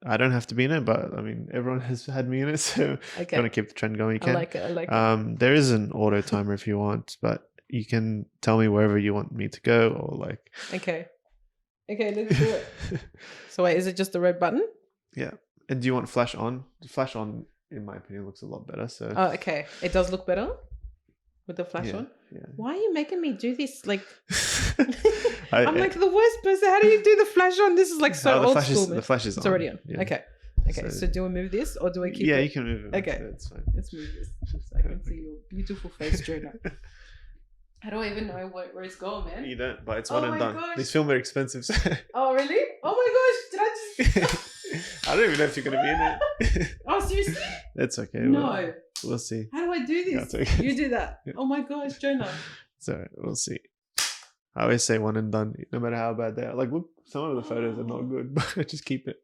I don't have to be in it, but I mean, everyone has had me in it, so if you want to keep the trend going, you can. I like it. There is an auto timer if you want, but you can tell me wherever you want me to go, or like. Okay, let's do it. So wait, is it just the red button? Yeah. And do you want flash on? Flash on, in my opinion, looks a lot better. So. Oh, okay. It does look better with the flash on. Yeah. Why are you making me do this? Like, I'm I'm like the worst person. How do you do the flash on? This is like so old school. The flash is it's on. already on. Yeah. Okay. So do I move this or do I keep it? Yeah, you can move it. Okay. That's fine. Let's move this so I can see your beautiful face, Jonah. I don't even know where it's going, man. You don't, but it's one and done. Gosh. These films are expensive. So. Oh, really? Oh my gosh. Did I just... I don't even know if you're going to be in it. Oh, seriously? That's okay. No. We'll see. How do I do this? That's okay. You do that. Yeah. Oh my gosh, Jonah. So we'll see. I always say one and done, no matter how bad they are. Like, look, some of the photos are not good, but I just keep it.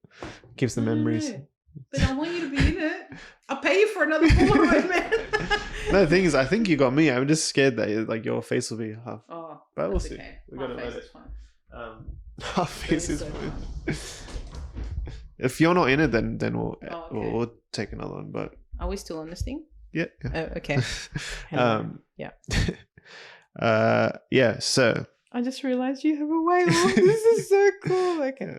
Keeps the memories. No. But I want you to be in it. I'll pay you for another Polaroid, man. No, the thing is, I think you got me. I'm just scared that like your face will be half. Oh, but we'll see. Okay. We're gonna face let it. is fine. Our face is so fine. If you're not in it, then okay. we'll take another one. But are we still on this thing? yeah. Oh, okay. Yeah. Yeah. So I just realized you have a whale. This is so cool. Okay.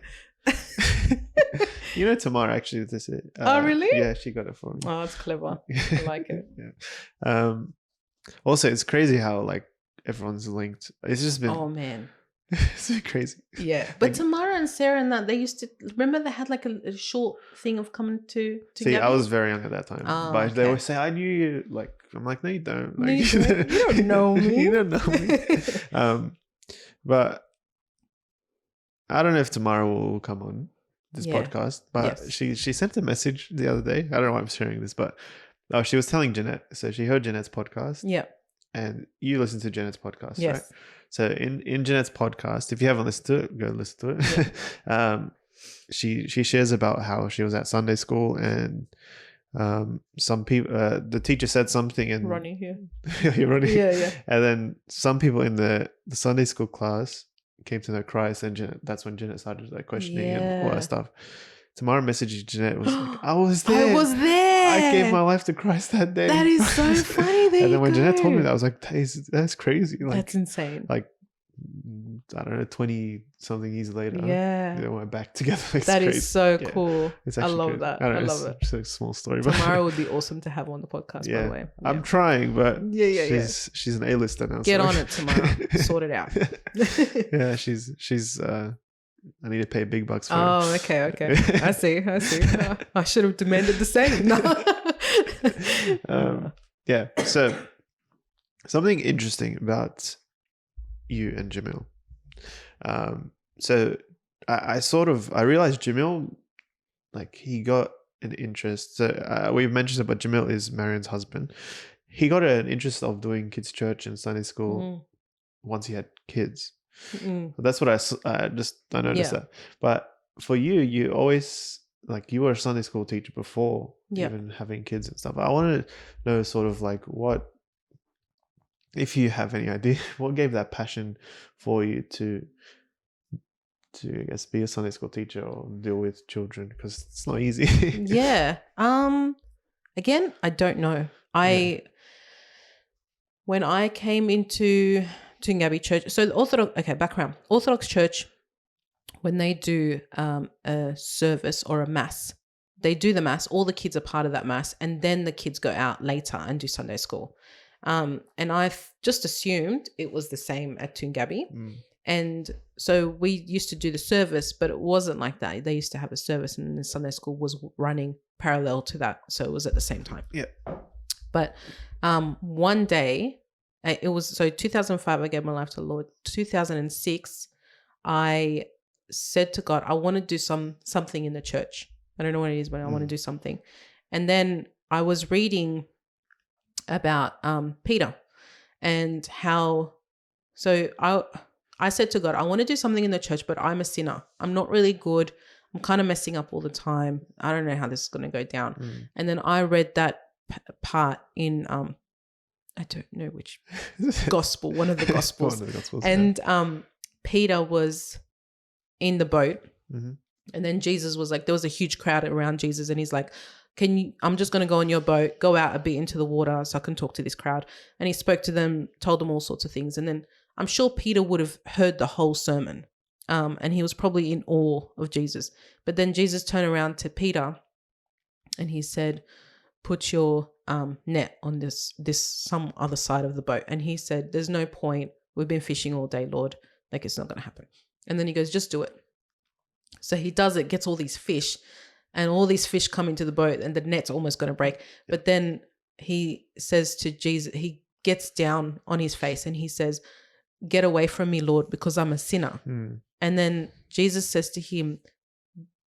You know, Tamara actually this is. Oh, really? Yeah, she got it for me. Oh, it's clever. I like it. Yeah. Also, it's crazy how like everyone's linked. It's just been. Oh man. It's been crazy. Yeah, but Like, Tamara and Sarah and that, they used to remember they had like a short thing of coming together. See, I was very young at that time, Oh, but they okay. always say, "I knew you." Like, I'm like, "No, you don't. No, Like, you don't. You don't know me. You don't know me." But I don't know if Tamara will come on this podcast. But Yes. she sent a message the other day. I don't know why I'm sharing this, but she was telling Jeanette. So she heard Jeanette's podcast. Yeah. And you listen to Jeanette's podcast, Yes. right? So in Jeanette's podcast, if you haven't listened to it, go listen to it. Yeah. She shares about how she was at Sunday school and some people, the teacher said something and Ronnie here. You're Ronnie. Yeah. And then some people in the Sunday school class came to know Christ, and that's when Jeanette started like questioning and all that stuff. Tomorrow messaged Jeanette was like, I was there. I was there. I gave my life to Christ that day. That is so funny. There And then you when go. Jeanette told me that, I was like, that's crazy. Like, That's insane. like, I don't know, 20 something years later. Yeah. They went back together. It's That crazy. is so Yeah. cool. It's I actually love crazy. that. I, don't I know, love it. It's a small story. But Tomorrow would be awesome to have on the podcast, by yeah, the way. I'm trying, but Yeah. she's an A-lister now. Get so- on it tomorrow. Sort it out. Yeah, she's I need to pay big bucks for Oh, it. okay. I see. I should have demanded the same. No. Yeah. So something interesting about you and Jamil. So I realized Jamil, like, he got an interest. So we've mentioned it, but Jamil is Marion's husband. He got an interest of doing kids' church and Sunday school once he had kids. Mm. That's what I noticed Yeah. that. But for you always, like, you were a Sunday school teacher before Yep. even having kids and stuff. I want to know sort of like what, if you have any idea, what gave that passion for you to I guess be a Sunday school teacher or deal with children, because it's not easy. Yeah. Again, I don't know. When I came into Tungabi Church, so the background. Orthodox Church, when they do a service or a mass, they do the mass, all the kids are part of that mass, and then the kids go out later and do Sunday school. And I've just assumed it was the same at Tungabi. And so we used to do the service, but it wasn't like that. They used to have a service and the Sunday school was running parallel to that. So it was at the same time. Yeah. But one day, it was, so 2005, I gave my life to the Lord. 2006, I said to God, I want to do something in the church. I don't know what it is, but I want to do something. And then I was reading about Peter and how, so I said to God, I want to do something in the church, but I'm a sinner. I'm not really good. I'm kind of messing up all the time. I don't know how this is going to go down. And then I read that part in, I don't know which gospel, one of the gospels. One of the gospels, and Peter was in the boat. Mm-hmm. And then Jesus was like, there was a huge crowd around Jesus. And he's like, I'm just going to go on your boat, go out a bit into the water so I can talk to this crowd. And he spoke to them, told them all sorts of things. And then I'm sure Peter would have heard the whole sermon. And he was probably in awe of Jesus. But then Jesus turned around to Peter and he said, put your net on this some other side of the boat. And he said, there's no point. We've been fishing all day, Lord. Like, it's not going to happen. And then he goes, just do it. So he does it, gets all these fish, and all these fish come into the boat and the net's almost going to break. Yeah. But then he says to Jesus, he gets down on his face and he says, get away from me, Lord, because I'm a sinner. And then Jesus says to him,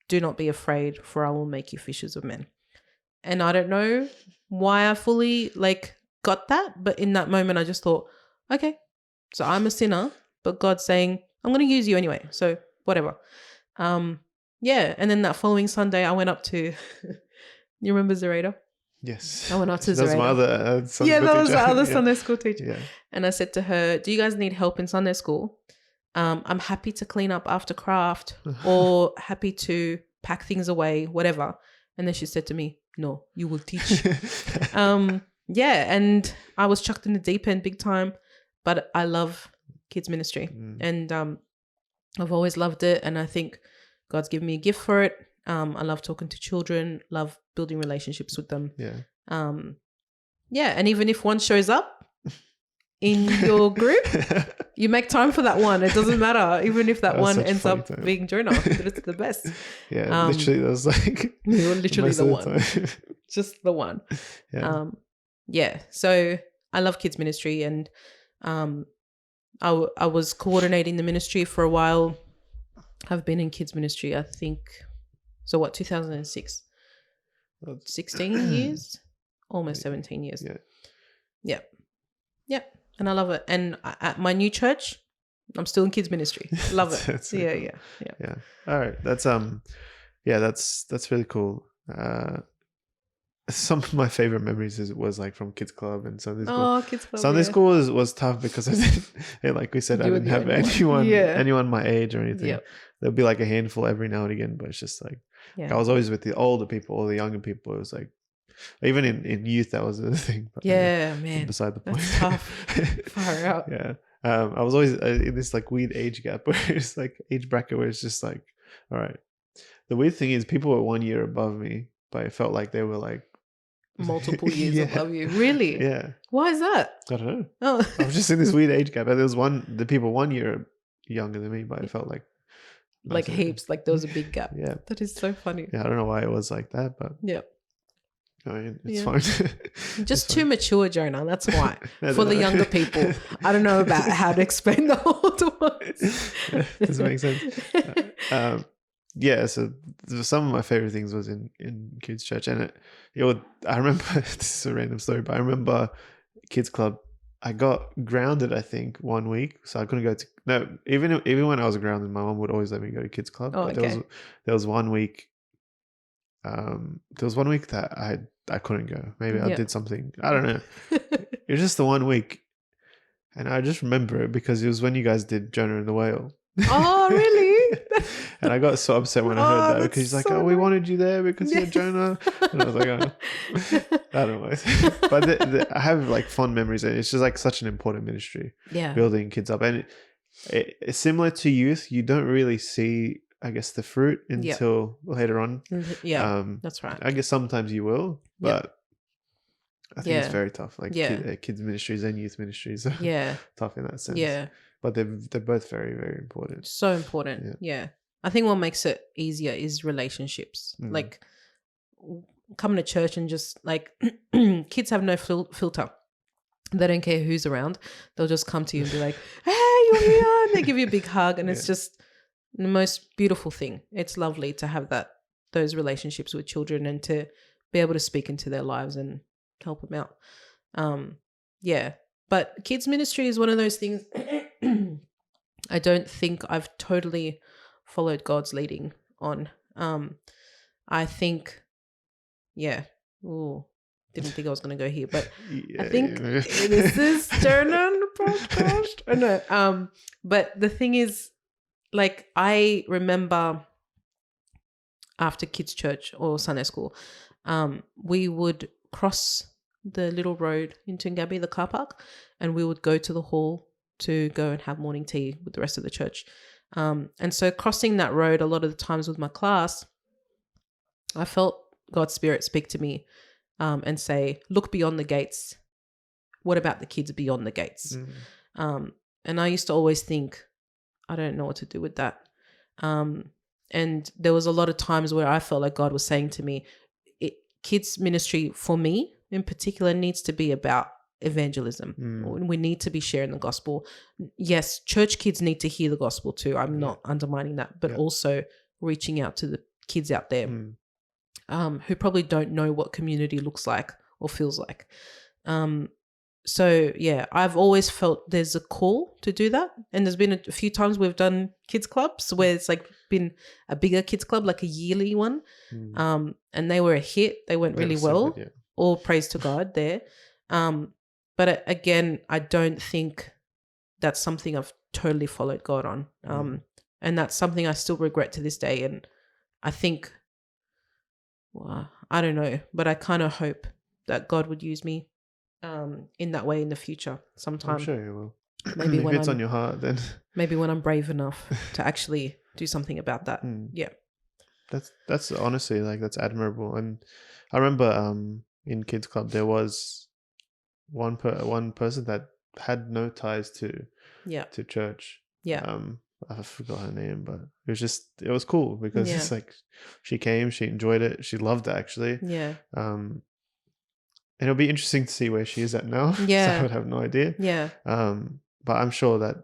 do not be afraid, for I will make you fishers of men. And I don't know why I fully got that, but in that moment I just thought, okay, so I'm a sinner, but God's saying, I'm going to use you anyway. So whatever. Yeah. And then that following Sunday I went up to, you remember Zareda? Yes. I went up to Zareda. That was my other Sunday that was the other yeah. Sunday school teacher. Yeah. And I said to her, do you guys need help in Sunday school? I'm happy to clean up after craft or happy to pack things away, whatever. And then she said to me, no, you will teach. Yeah. And I was chucked in the deep end big time, but I love kids ministry and I've always loved it. And I think God's given me a gift for it. I love talking to children, love building relationships with them. Yeah. Yeah. And even if one shows up in your group, you make time for that one. It doesn't matter. Even if that one ends up being Jonah, but it's the best. Yeah. Literally, that was like, you're literally the one. Just the one. Yeah. Yeah. So I love kids ministry, and I was coordinating the ministry for a while. I've been in kids ministry, I think. So what, 2006? 16 years? Almost 17 years. Yeah. Yeah. Yeah. And I love it. And at my new church, I'm still in kids ministry. Love it. That's Yeah. cool. Yeah. Yeah. All right. That's that's really cool. Some of my favorite memories was like from kids club and Sunday school. Oh, kids club. Sunday school was tough because I didn't, like we said, I didn't have anyone my age or anything. Yep. There'll be like a handful every now and again, but it's just like I was always with the older people or the younger people. It was like, even in youth, that was the thing. But, man. Beside the point. That's tough. Far out. Yeah. I was always in this like weird age gap where it's like age bracket where it's just like, all right. The weird thing is people were 1 year above me, but it felt like they were like multiple years above you. Really? Yeah. Why is that? I don't know. Oh. I was just in this weird age gap. There was the people 1 year younger than me, but it felt like heaps, like there was a big gap. Yeah. That is so funny. Yeah, I don't know why it was like that, but I mean, it's fine. Just too mature, Jonah. That's why. For the younger people. I don't know about how to explain the older ones. Doesn't make sense. Yeah, so some of my favorite things was in kids' church, and I remember, this is a random story, but I remember kids' club, I got grounded, I think, 1 week, so I couldn't go to No, even when I was grounded, my mom would always let me go to kids club. Oh, But okay. there was one week. There was one week that I couldn't go. Maybe I Yeah. did something. I don't know. It was just the one week, and I just remember it because it was when you guys did Jonah and the Whale. Oh, really? And I got so upset when I heard Oh, that that's because he's like, so "Oh, we annoying. wanted you there because you're Jonah," and I was like, "Oh, I don't know." But I have like fond memories, and it's just like such an important ministry, Yeah. building kids up, and it's similar to youth. You don't really see, I guess, the fruit Yeah. until later on. Yeah. That's right. I guess sometimes you will, Yeah. but I think it's Yeah. very tough. Like Yeah. kids ministries and youth ministries are Yeah. tough in that sense. Yeah. But they're both very, very important. So important. Yeah. Yeah. I think what makes it easier is relationships. Mm. Like coming to church and just like kids have no filter. They don't care who's around. They'll just come to you and be like, "Hey, you're here." And they give you a big hug, and it's just the most beautiful thing. It's lovely to have those relationships with children and to be able to speak into their lives and help them out. Yeah. But kids ministry is one of those things I don't think I've totally followed God's leading on. I think, yeah. Ooh, didn't think I was going to go here, but I think this is Jonah on the podcast. Oh, no. But the thing is, like, I remember after kids' church or Sunday school, we would cross the little road into Ngabi, the car park, and we would go to the hall to go and have morning tea with the rest of the church. And so crossing that road a lot of the times with my class, I felt God's Spirit speak to me and say, look beyond the gates. What about the kids beyond the gates? And I used to always think, I don't know what to do with that. And there was a lot of times where I felt like God was saying to me, kids ministry for me in particular needs to be about evangelism. We need to be sharing the gospel. Yes, church kids need to hear the gospel too. I'm not undermining that, but also reaching out to the kids out there who probably don't know what community looks like or feels like. So yeah, I've always felt there's a call to do that. And there's been a few times we've done kids clubs where it's like been a bigger kids club, like a yearly one. And they were a hit. They went really well. So good, all praise to God there. But again, I don't think that's something I've totally followed God on. And that's something I still regret to this day. And I think, well, I don't know, but I kind of hope that God would use me in that way in the future sometime. I'm sure you will. Maybe if when it's on your heart, then maybe when I'm brave enough to actually do something about that. Yeah. That's honestly like that's admirable. And I remember in kids club there was one person that had no ties to church. I forgot her name, but it was cool because it's like she came, she enjoyed it, she loved it actually. And it'll be interesting to see where she is at now. Yeah. I would have no idea. Yeah. But I'm sure that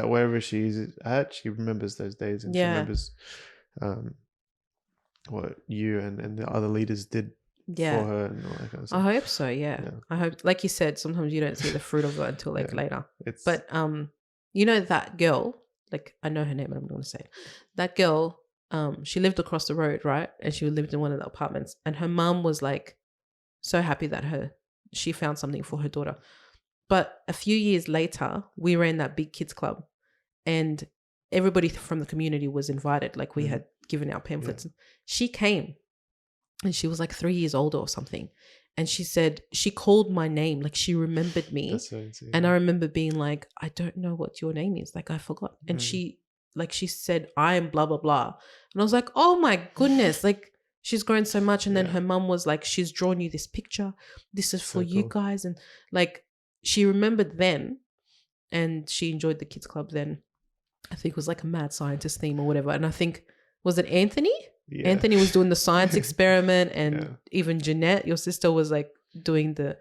wherever she's at, she remembers those days and she remembers what you and the other leaders did for her and all that kind of stuff. I hope so, yeah. I hope, like you said, sometimes you don't see the fruit of it until like later. But you know that girl, like I know her name, but I'm not going to say it. That girl, she lived across the road, right? And she lived in one of the apartments. And her mum was like so happy that she found something for her daughter. But a few years later, we ran that big kids club and everybody from the community was invited. Like we had given out pamphlets. She came and she was like 3 years older or something. And she said, she called my name. Like she remembered me. That's so insane. And I remember being like, I don't know what your name is. Like I forgot. And she said, I am blah, blah, blah. And I was like, oh my goodness. Like she's grown so much. And then her mum was like, she's drawn you this picture. This is for you guys. And like she remembered then and she enjoyed the kids club then. I think it was like a mad scientist theme or whatever. And I think, was it Anthony? Yeah. Anthony was doing the science experiment and even Jeanette, your sister, was like doing the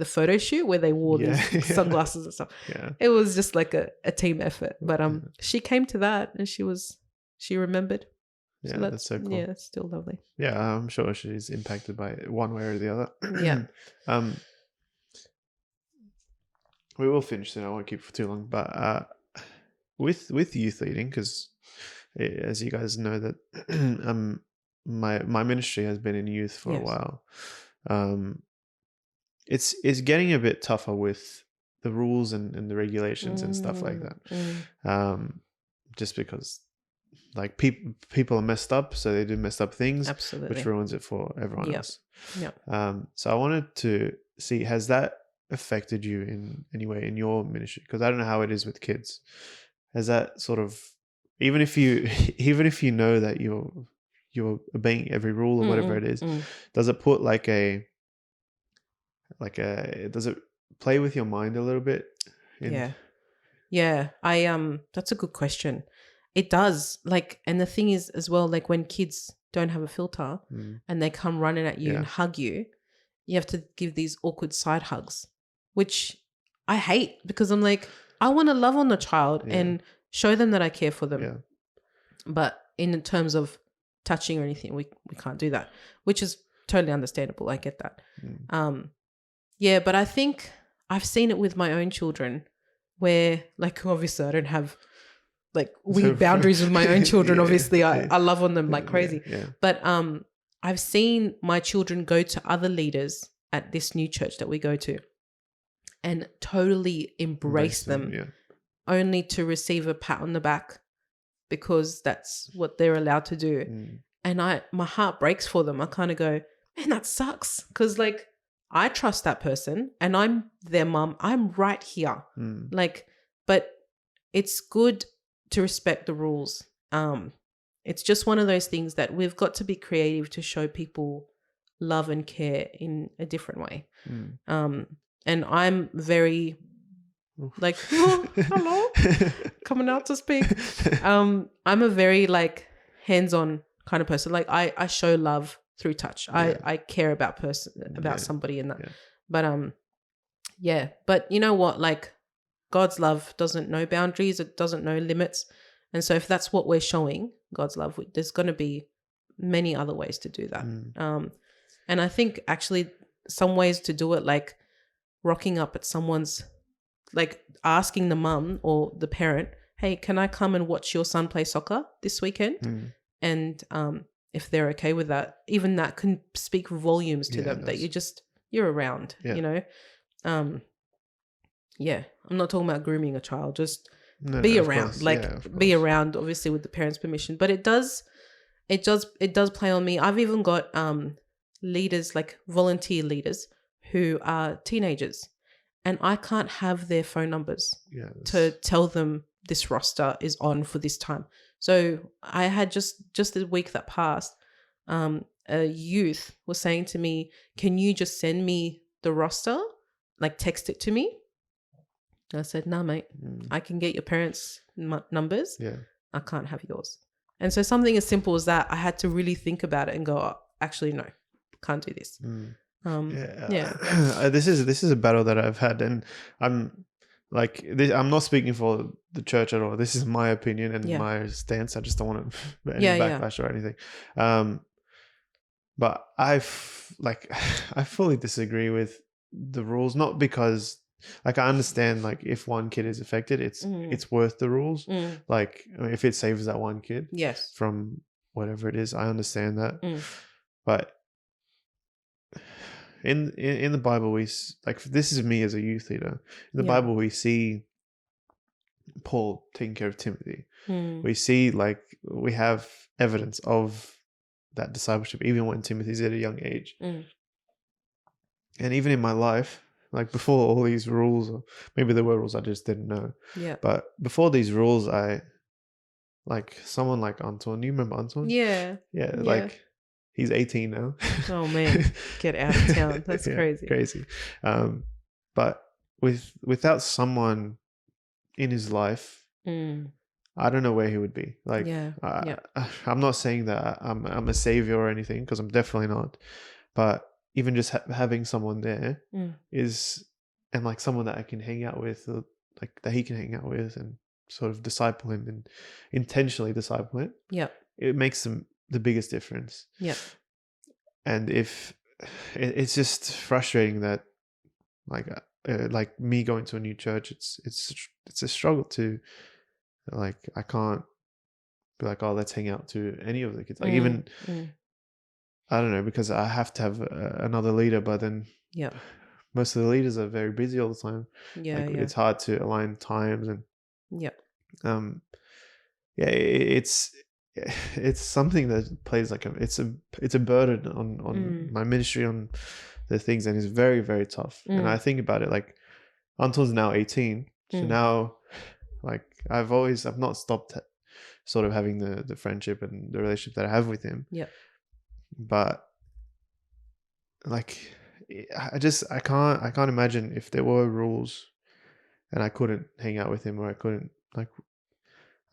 photo shoot where they wore these sunglasses and stuff. Yeah. It was just like a team effort. But she came to that and she remembered. Yeah, so that's so cool. Yeah, it's still lovely. Yeah, I'm sure she's impacted by it one way or the other. Yeah. we will finish soon. I won't keep it for too long. But with youth leading, because as you guys know that my ministry has been in youth for a Yes. while. It's getting a bit tougher with the rules and the regulations and stuff like that. Just because like people are messed up, so they do messed up things, Absolutely. which ruins it for everyone else. Yeah. So I wanted to see, has that affected you in any way in your ministry? Because I don't know how it is with kids. Has that sort of, even if you know that you're obeying every rule or whatever it is, does it put does it play with your mind a little bit? Yeah. That's a good question. It does. Like, and the thing is as well, like when kids don't have a filter and they come running at you and hug you, you have to give these awkward side hugs, which I hate, because I'm like, I want to love on the child and show them that I care for them. Yeah. But in terms of touching or anything, we can't do that, which is totally understandable. I get that. Yeah, but I think I've seen it with my own children where, like, obviously I don't have like weird boundaries with my own children. Obviously I love on them like crazy. But I've seen my children go to other leaders at this new church that we go to and totally embrace them only to receive a pat on the back because that's what they're allowed to do. And my heart breaks for them. I kind of go, man, that sucks. Because like I trust that person and I'm their mum. I'm right here. Like, but it's good to respect the rules. It's just one of those things that we've got to be creative to show people love and care in a different way. And I'm very like, oh, hello, coming out to speak. I'm a very like hands-on kind of person. Like I show love through touch. I care about somebody in that. But but you know what? Like God's love doesn't know boundaries. It doesn't know limits. And so if that's what we're showing, God's love, there's going to be many other ways to do that. And I think actually some ways to do it, like rocking up at someone's, like asking the mum or the parent, hey, can I come and watch your son play soccer this weekend? And if they're okay with that, even that can speak volumes to them that you're around, you know? I'm not talking about grooming a child, just be around, be around, obviously with the parents' permission. But it does play on me. I've even got leaders, like volunteer leaders who are teenagers, and I can't have their phone numbers to tell them this roster is on for this time. So I had just the week that passed, a youth was saying to me, can you just send me the roster, like text it to me? I said, no, mate, I can get your parents' numbers. I can't have yours. And so something as simple as that, I had to really think about it and go, oh, actually, no, can't do this. This is a battle that I've had, and I'm like, I'm not speaking for the church at all. This is my opinion and my stance. I just don't want to any backlash or anything. But I fully disagree with the rules, not because like I understand like if one kid is affected, it's worth the rules. Like I mean, if it saves that one kid from whatever it is, I understand that. But in the Bible, we like, this is me as a youth leader. In the Bible, we see Paul taking care of Timothy. We see like we have evidence of that discipleship, even when Timothy's at a young age. And even in my life, like before all these rules, or maybe there were rules I just didn't know. But before these rules, I like someone like Anton. You remember Anton? Yeah. Like he's 18 now. Oh man, get out of town. That's crazy. But without someone in his life, I don't know where he would be. Like, I'm not saying that I'm a savior or anything, because I'm definitely not. But even just having someone there is, and like someone that I can hang out with, like that he can hang out with, and sort of disciple him and intentionally disciple him. It makes the biggest difference. And if it's just frustrating that like like me going to a new church, it's a struggle to, like, I can't be like, oh, let's hang out to any of the kids, like even I don't know, because I have to have another leader, but then Yeah. most of the leaders are very busy all the time. Yeah. Like Yeah. it's hard to align times, and Yeah. um yeah, it's something that plays like it's a burden on my ministry, on the things, and it's very, very tough. And I think about it, like Anton's now 18, so now, like, I've not stopped sort of having the friendship and the relationship that I have with him. Yeah. But like, I can't imagine if there were rules and I couldn't hang out with him, or I couldn't, like,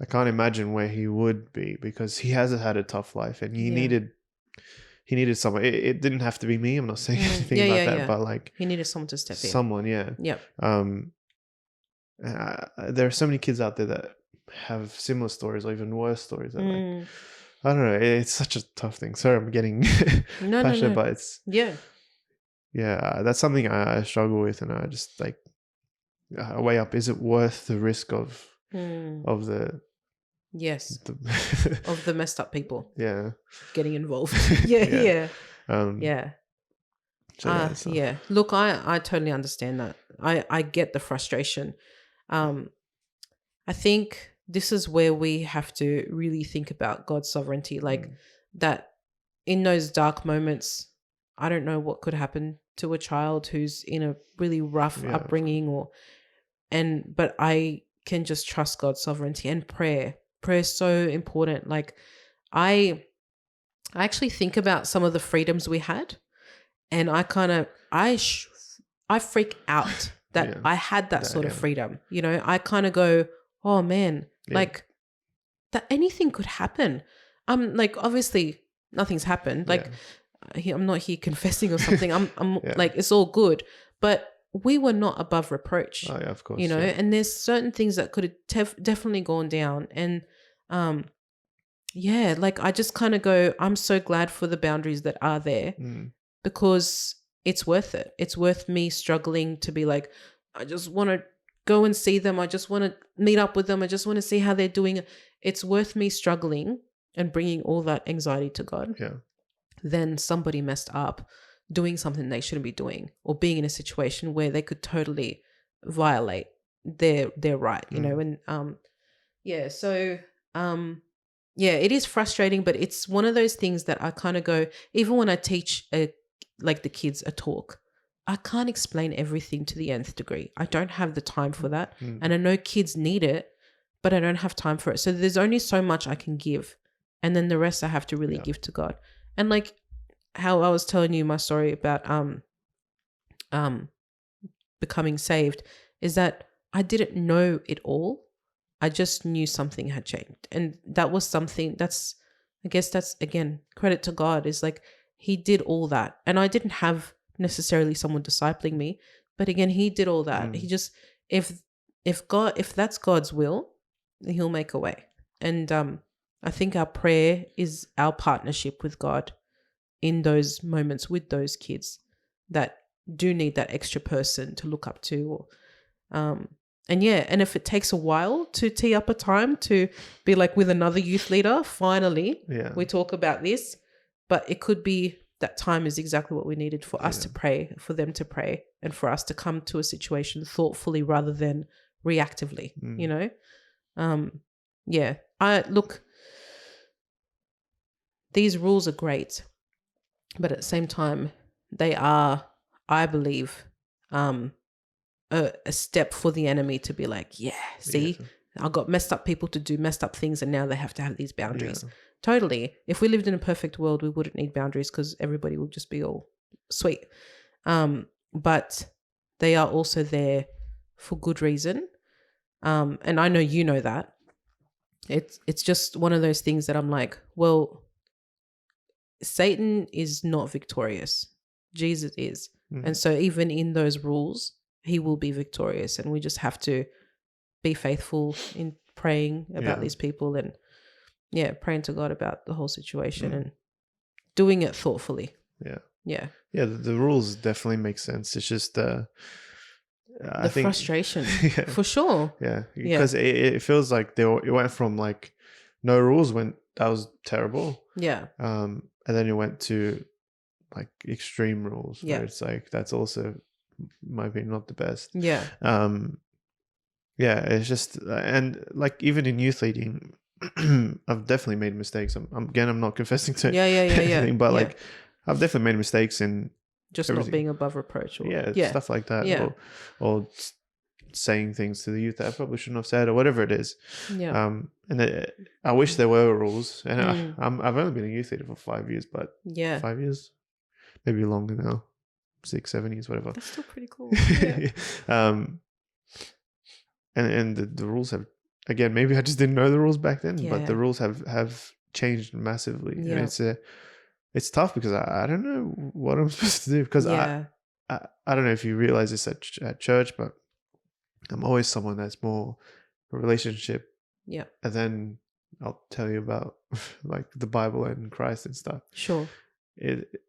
I can't imagine where he would be, because he has had a tough life, and he needed someone. It didn't have to be me. I'm not saying anything Yeah. about Yeah. that, Yeah. but like He needed someone to step in. someone, yeah. Yep. There are so many kids out there that have similar stories, or even worse stories. That, like, I don't know. It's such a tough thing. Sorry, I'm getting passionate, but it's Yeah. that's something I struggle with, and I just like weigh up: is it worth the risk of the Yes. the Of the messed up people yeah getting involved. Yeah. Yeah. Yeah. Yeah. So Yeah. Look, I totally understand that. I get the frustration. I think this is where we have to really think about God's sovereignty. Like that in those dark moments, I don't know what could happen to a child who's in a really rough upbringing, but I can just trust God's sovereignty and prayer. Prayer is so important. Like I actually think about some of the freedoms we had, and I kind of I freak out that I had that sort of freedom. You know, I kind of go, oh man, like that anything could happen. Like obviously nothing's happened. Like I'm not here confessing or something. I'm like, it's all good, but we were not above reproach. Oh yeah, of course. You know, and there's certain things that could have definitely gone down, and like I just kind of go, I'm so glad for the boundaries that are there, because it's worth it. It's worth me struggling to be like, I just want to go and see them. I just want to meet up with them. I just want to see how they're doing. It's worth me struggling and bringing all that anxiety to God. Yeah. Then somebody messed up doing something they shouldn't be doing, or being in a situation where they could totally violate their right, you know, and it is frustrating, but it's one of those things that I kind of go, even when I teach like the kids a talk, I can't explain everything to the nth degree. I don't have the time for that. And I know kids need it, but I don't have time for it. So there's only so much I can give. And then the rest I have to really give to God. And like how I was telling you my story about becoming saved, is that I didn't know it all. I just knew something had changed. And that was something I guess that's, again, credit to God, is like he did all that. And I didn't have necessarily someone discipling me, but again, he did all that. He just, if that's God's will, he'll make a way. And I think our prayer is our partnership with God in those moments with those kids that do need that extra person to look up to. And if it takes a while to tee up a time to be like with another youth leader, finally we talk about this, but it could be that time is exactly what we needed for us to pray, for them to pray, and for us to come to a situation thoughtfully rather than reactively, you know? These rules are great, but at the same time, they are, I believe, a step for the enemy to be like, I got messed up people to do messed up things, and now they have to have these boundaries. Totally. If we lived in a perfect world, we wouldn't need boundaries because everybody would just be all sweet. But they are also there for good reason. And I know you know that. It's just one of those things that I'm like, well, Satan is not victorious. Jesus is. And so even in those rules, he will be victorious. And we just have to be faithful in praying about these people and praying to God about the whole situation and doing it thoughtfully. The rules definitely make sense. It's just I think frustration, yeah, for sure. yeah, because it feels like it went from like no rules when that was terrible, Yeah. and then it went to like extreme rules where it's like that's also, in my opinion, not the best. Yeah. Yeah, it's just and like even in youth leading, I've definitely made mistakes. I'm not confessing to anything, but like I've definitely made mistakes in just everything. not being above reproach, or stuff like that, or saying things to the youth that I probably shouldn't have said, or whatever it is. And I wish there were rules. And I've only been a youth leader for 5 years, but 5 years, maybe longer now, 6, 7 years, whatever. That's still pretty cool. And the rules have, again, maybe I just didn't know the rues back then, but the rules have changed massively. And it's tough because I don't know what I'm supposed to do, because I don't know if you realize this at church, but I'm always someone that's more a relationship. Yeah. And then I'll tell you about like the Bible and Christ and stuff. Sure.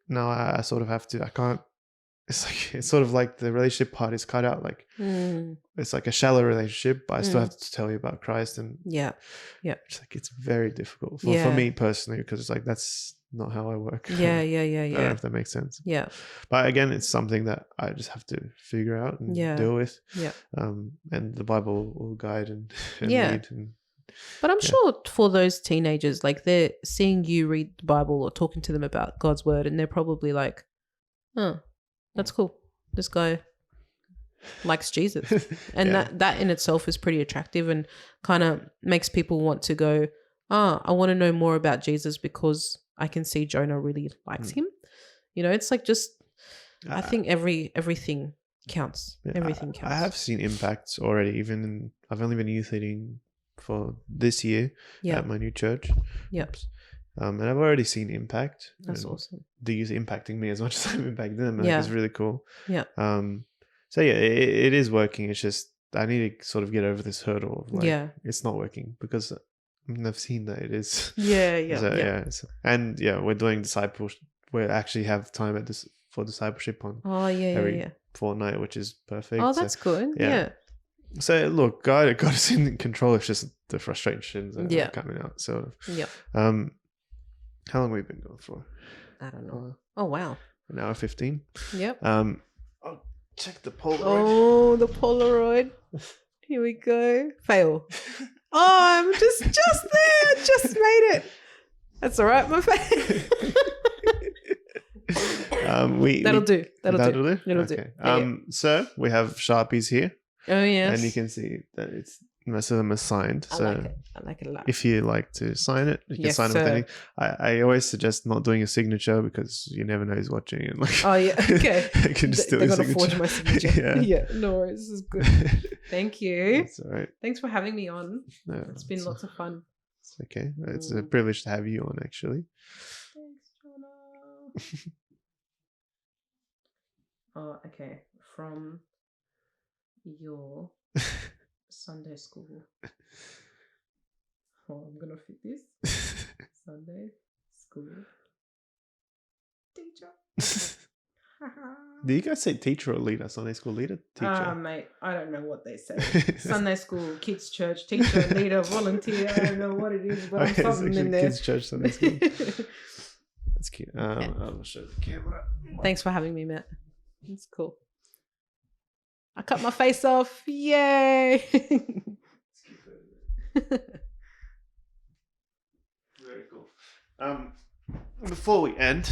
Now I sort of have to, I can't, it's sort of like the relationship part is cut out. Like it's like a shallow relationship, but I still have to tell you about Christ. And it's like, it's very difficult for me personally, because it's like, that's not how I work. I don't know if that makes sense. Yeah. But again, it's something that I just have to figure out and deal with. Yeah. And the Bible will guide and lead. But I'm sure for those teenagers, like they're seeing you read the Bible or talking to them about God's word, and they're probably like, oh, that's cool. This guy likes Jesus. And that in itself is pretty attractive and kind of makes people want to go, I want to know more about Jesus because I can see Jonah really likes him. You know, it's like just, I think everything counts. Everything counts. I have seen impacts already, I've only been youth leading for this year at my new church. Yep. And I've already seen impact. That's awesome. The youth impacting me as much as I'm impacting them. Like, it's really cool. Yeah. So it is working. It's just I need to sort of get over this hurdle of like it's not working, because I've seen that it is. And we're doing discipleship. We actually have time for discipleship on every fortnight, which is perfect. Oh, that's good. Yeah. So look, God is in control. It's just the frustrations that are coming out. So how long have we been going for? I don't know. Oh wow. An hour 15. Yep. I'll check the Polaroid. Oh, the Polaroid. Here we go. Fail. Oh, I'm just there. Just made it. That's all right, my face. That'll do. That'll do. Okay. So we have Sharpies here. Oh yes. And you can see that most of them are signed. I like it a lot. If you like to sign it, you can sign it with anything. I always suggest not doing a signature, because you never know who's watching. And like, oh yeah, okay. I can just steal your signature. They're gonna forge my signature. Yeah, no worries. This is good. Thank you. That's all right. Thanks for having me on. No, it's been lots of fun. It's okay. It's a privilege to have you on, actually. Thanks, Jonah. Oh, okay. From your Sunday school. Oh, I'm gonna fit this. Sunday school teacher. Do you guys say teacher or leader? Sunday school leader? Teacher? Mate, I don't know what they say. Sunday school, kids church, teacher, leader, volunteer. I don't know what it is, but I'm something in there. Kids church, Sunday school. That's cute. I'll show the camera. Thanks for having me, Matt. It's cool. I cut my face off. Yay! Very cool. Before we end.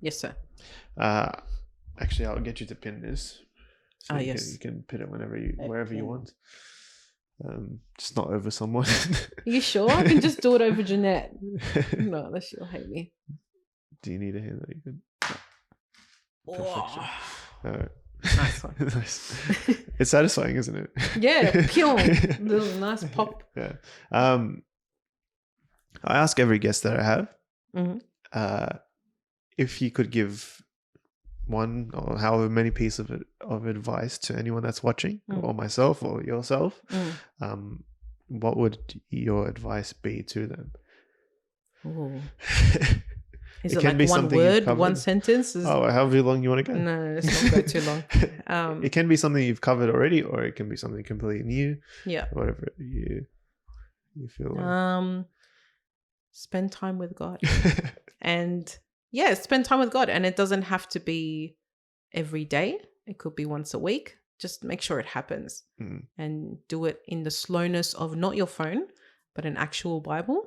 Yes, sir. Actually, I'll get you to pin this. So yes. You can pin it wherever you want. Just not over someone. Are you sure? I can just do it over Jeanette. No, unless she'll hate me. Do you need a hand that you can? Perfection. All right. Nice one. Nice. It's satisfying, isn't it? Yeah, pure. Little nice pop. Yeah. I ask every guest that I have, if you could give one or however many pieces of advice to anyone that's watching, or myself or yourself, what would your advice be to them? Ooh. Is It it can be like one something you've word, covered. one sentence? However long you want to go. No, let's not go too long. It can be something you've covered already, or it can be something completely new. Yeah. Whatever you feel like. Spend time with God. And yeah, spend time with God. And it doesn't have to be every day. It could be once a week. Just make sure it happens. And do it in the slowness of not your phone, but an actual Bible.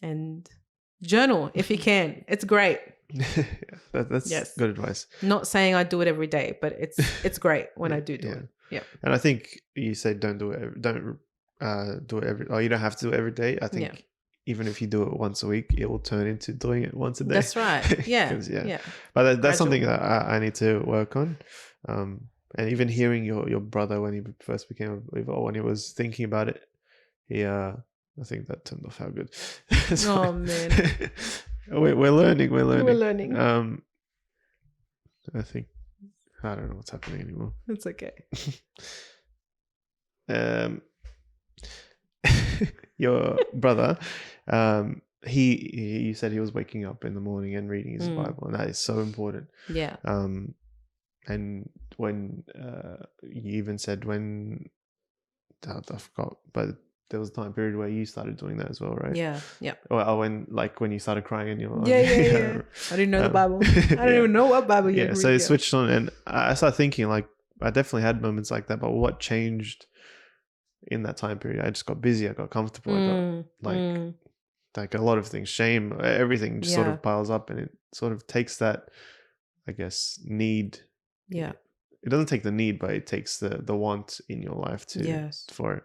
And journal if you can. It's great. That's good advice. Not saying I do it every day, but it's great when I do it. Yeah. And I think you said don't do it every, or you don't have to do it every day. I think even if you do it once a week, it will turn into doing it once a day. That's right. Yeah. But that's something that I need to work on. And even hearing your brother when he first became a believer, or when he was thinking about it, I think that turned off how good. Oh man. We're learning. We're learning. I think I don't know what's happening anymore. It's okay. Your brother, you said he was waking up in the morning and reading his Bible, and that is so important. Yeah. And when you even said when I forgot, but there was a time period where you started doing that as well, right? Yeah. Or when you started crying and you're yeah. I didn't know the Bible. I didn't even know what Bible you read. So it switched on, and I started thinking, like, I definitely had moments like that, but what changed in that time period? I just got busy. I got comfortable. I got like a lot of things, shame, everything just sort of piles up, and it sort of takes that, I guess, need. Yeah. It doesn't take the need, but it takes the want in your life for it.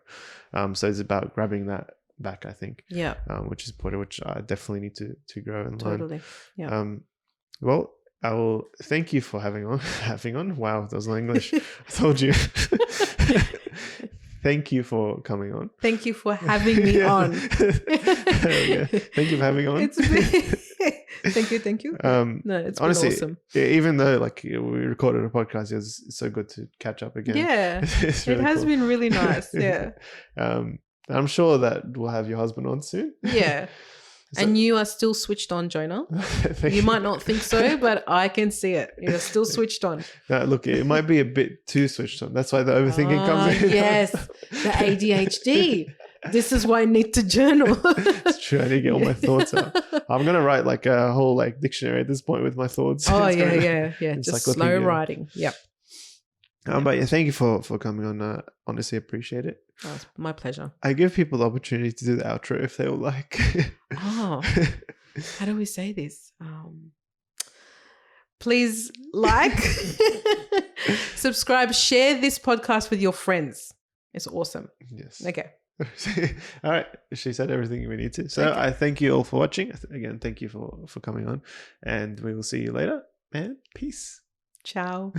So it's about grabbing that back, I think. Yeah. Which is important, which I definitely need to grow and learn. Totally. Yeah. Well, I will thank you for having on. Wow, that was not English. I told you. Thank you for coming on. Thank you for having me on. Thank you for having on. Thank you. No, it's honestly, been awesome. Even though we recorded a podcast, it's so good to catch up again. Yeah, really it has been really nice. Yeah. I'm sure that we'll have your husband on soon. Yeah. And you are still switched on, Jonah. You might not think so, but I can see it. You're still switched on. Look, it might be a bit too switched on. That's why the overthinking comes in. Yes, the ADHD. This is why I need to journal. It's true. I need to get all my thoughts out. I'm going to write a whole dictionary at this point with my thoughts. Oh, yeah. Just slow writing. Yep. But thank you for coming on. Honestly, appreciate it. Oh, it's my pleasure. I give people the opportunity to do the outro if they would like. Oh, how do we say this? Please like, subscribe, share this podcast with your friends. It's awesome. Yes. Okay. All right. She said everything we need to. So okay. I thank you all for watching. Again, thank you for coming on. And we will see you later. And peace. Ciao.